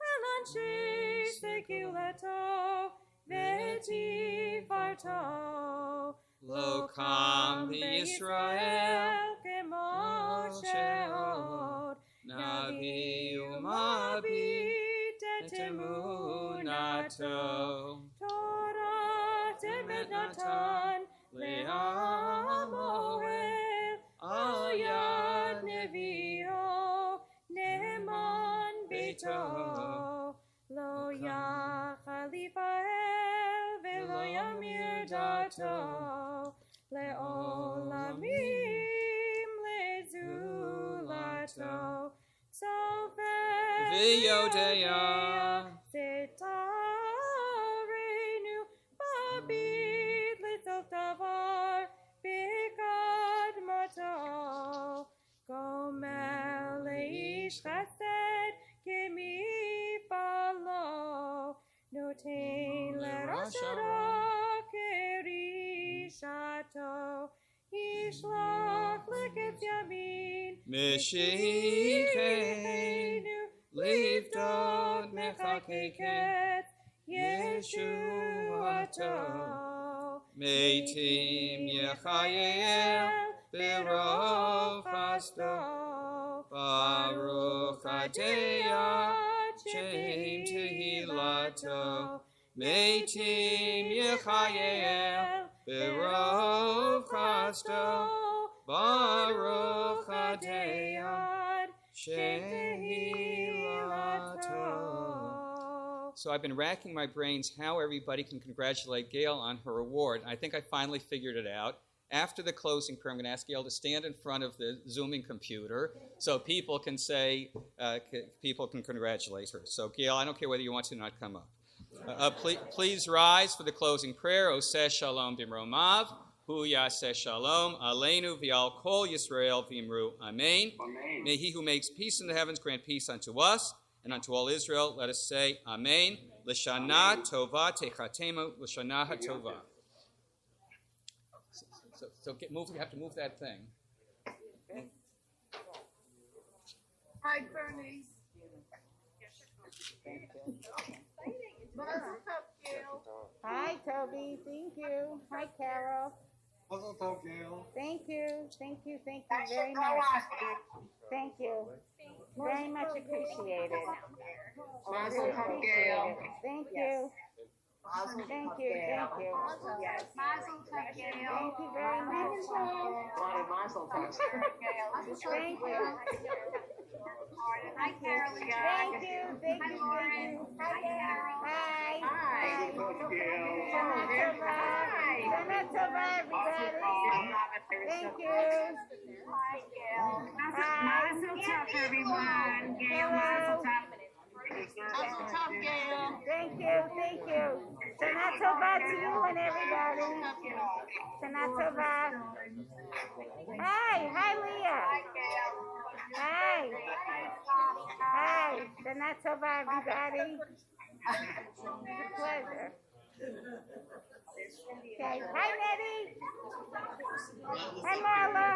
Elanshi segulato vetifarto Lo kam Yisrael kemoshe od Navi umabit et emunato Torah temet natan le'amoel Ayad nevio ne'eman beito Lo yachal Yifa'el ve'lo yamir dato Le'olamim le'zulato Sofer V'yodea Setarenu Babit le'sof davar B'kadmato Gomer le'ish chesed kemifalo Notein le'rashara kerishato Yishlach leketz yamin Meshichenu Livdod mechakeket Yeshuato Meitim Yechayel Berov Chasto Baruch Adea Shem Tehilato Meitim Yechayel Berov Chasto Baruch Adea Shem Tehilato. So I've been racking my brains how everybody can congratulate Gail on her award. I think I finally figured it out. After the closing prayer, I'm going to ask Gail to stand in front of the Zooming computer so people can say, people can congratulate her. So Gail, I don't care whether you want to or not come up. Please rise for the closing prayer. Oseh shalom b'mromav, hu yaseh shalom, aleinu v'al kol Yisrael v'imru amen. May he who makes peace in the heavens grant peace unto us, and unto all Israel, let us say, Amen. L'shana tova techatemu l'shana tova. So move. You have to move that thing. Hi, Bernice. Hi, Toby. Thank you. Hi, Carol. Mazel tov, Gail. Thank you. Thank you. Thank you very much. Thank you. Very much appreciated. Mazel tov, Gail. Thank you. Thank you. Thank you. Yes. Mazel tov, Gail. Thank you very much. Mazel tov. Thank you. Hi, Carol. Thank you. Thank you. Thank you. Hi, Carol. Hi. Hi. Shana Tova, everybody. Thank you. Hi, Gail. Mazel tov, everyone. Gail, mazel tov. Mazel tov, Gail. Thank you. Thank you. Shana Tova to you and everybody. Shana Tova. Hi. Hi, Leah. Hi. Hi. Shana Tova, everybody. It's a pleasure. Okay. Hi, Nettie. Hi, Marla.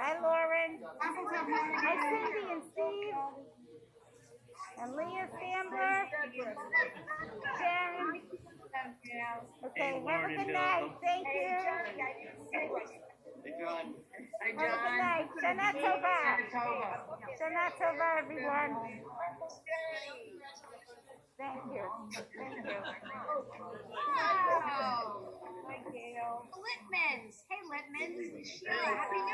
Hi, Lauren. Hi, Cindy and Steve. And Leah Stambler. Sharon. Okay, Hey, have a Lauren good and night. Thank you. Hey, John. Hi, Have a good night. Shana Tova. Shana Tova, everyone. Thank you. Thank you. Wow. Hi, Gail. Litmans. Hey, Litmans. Happy New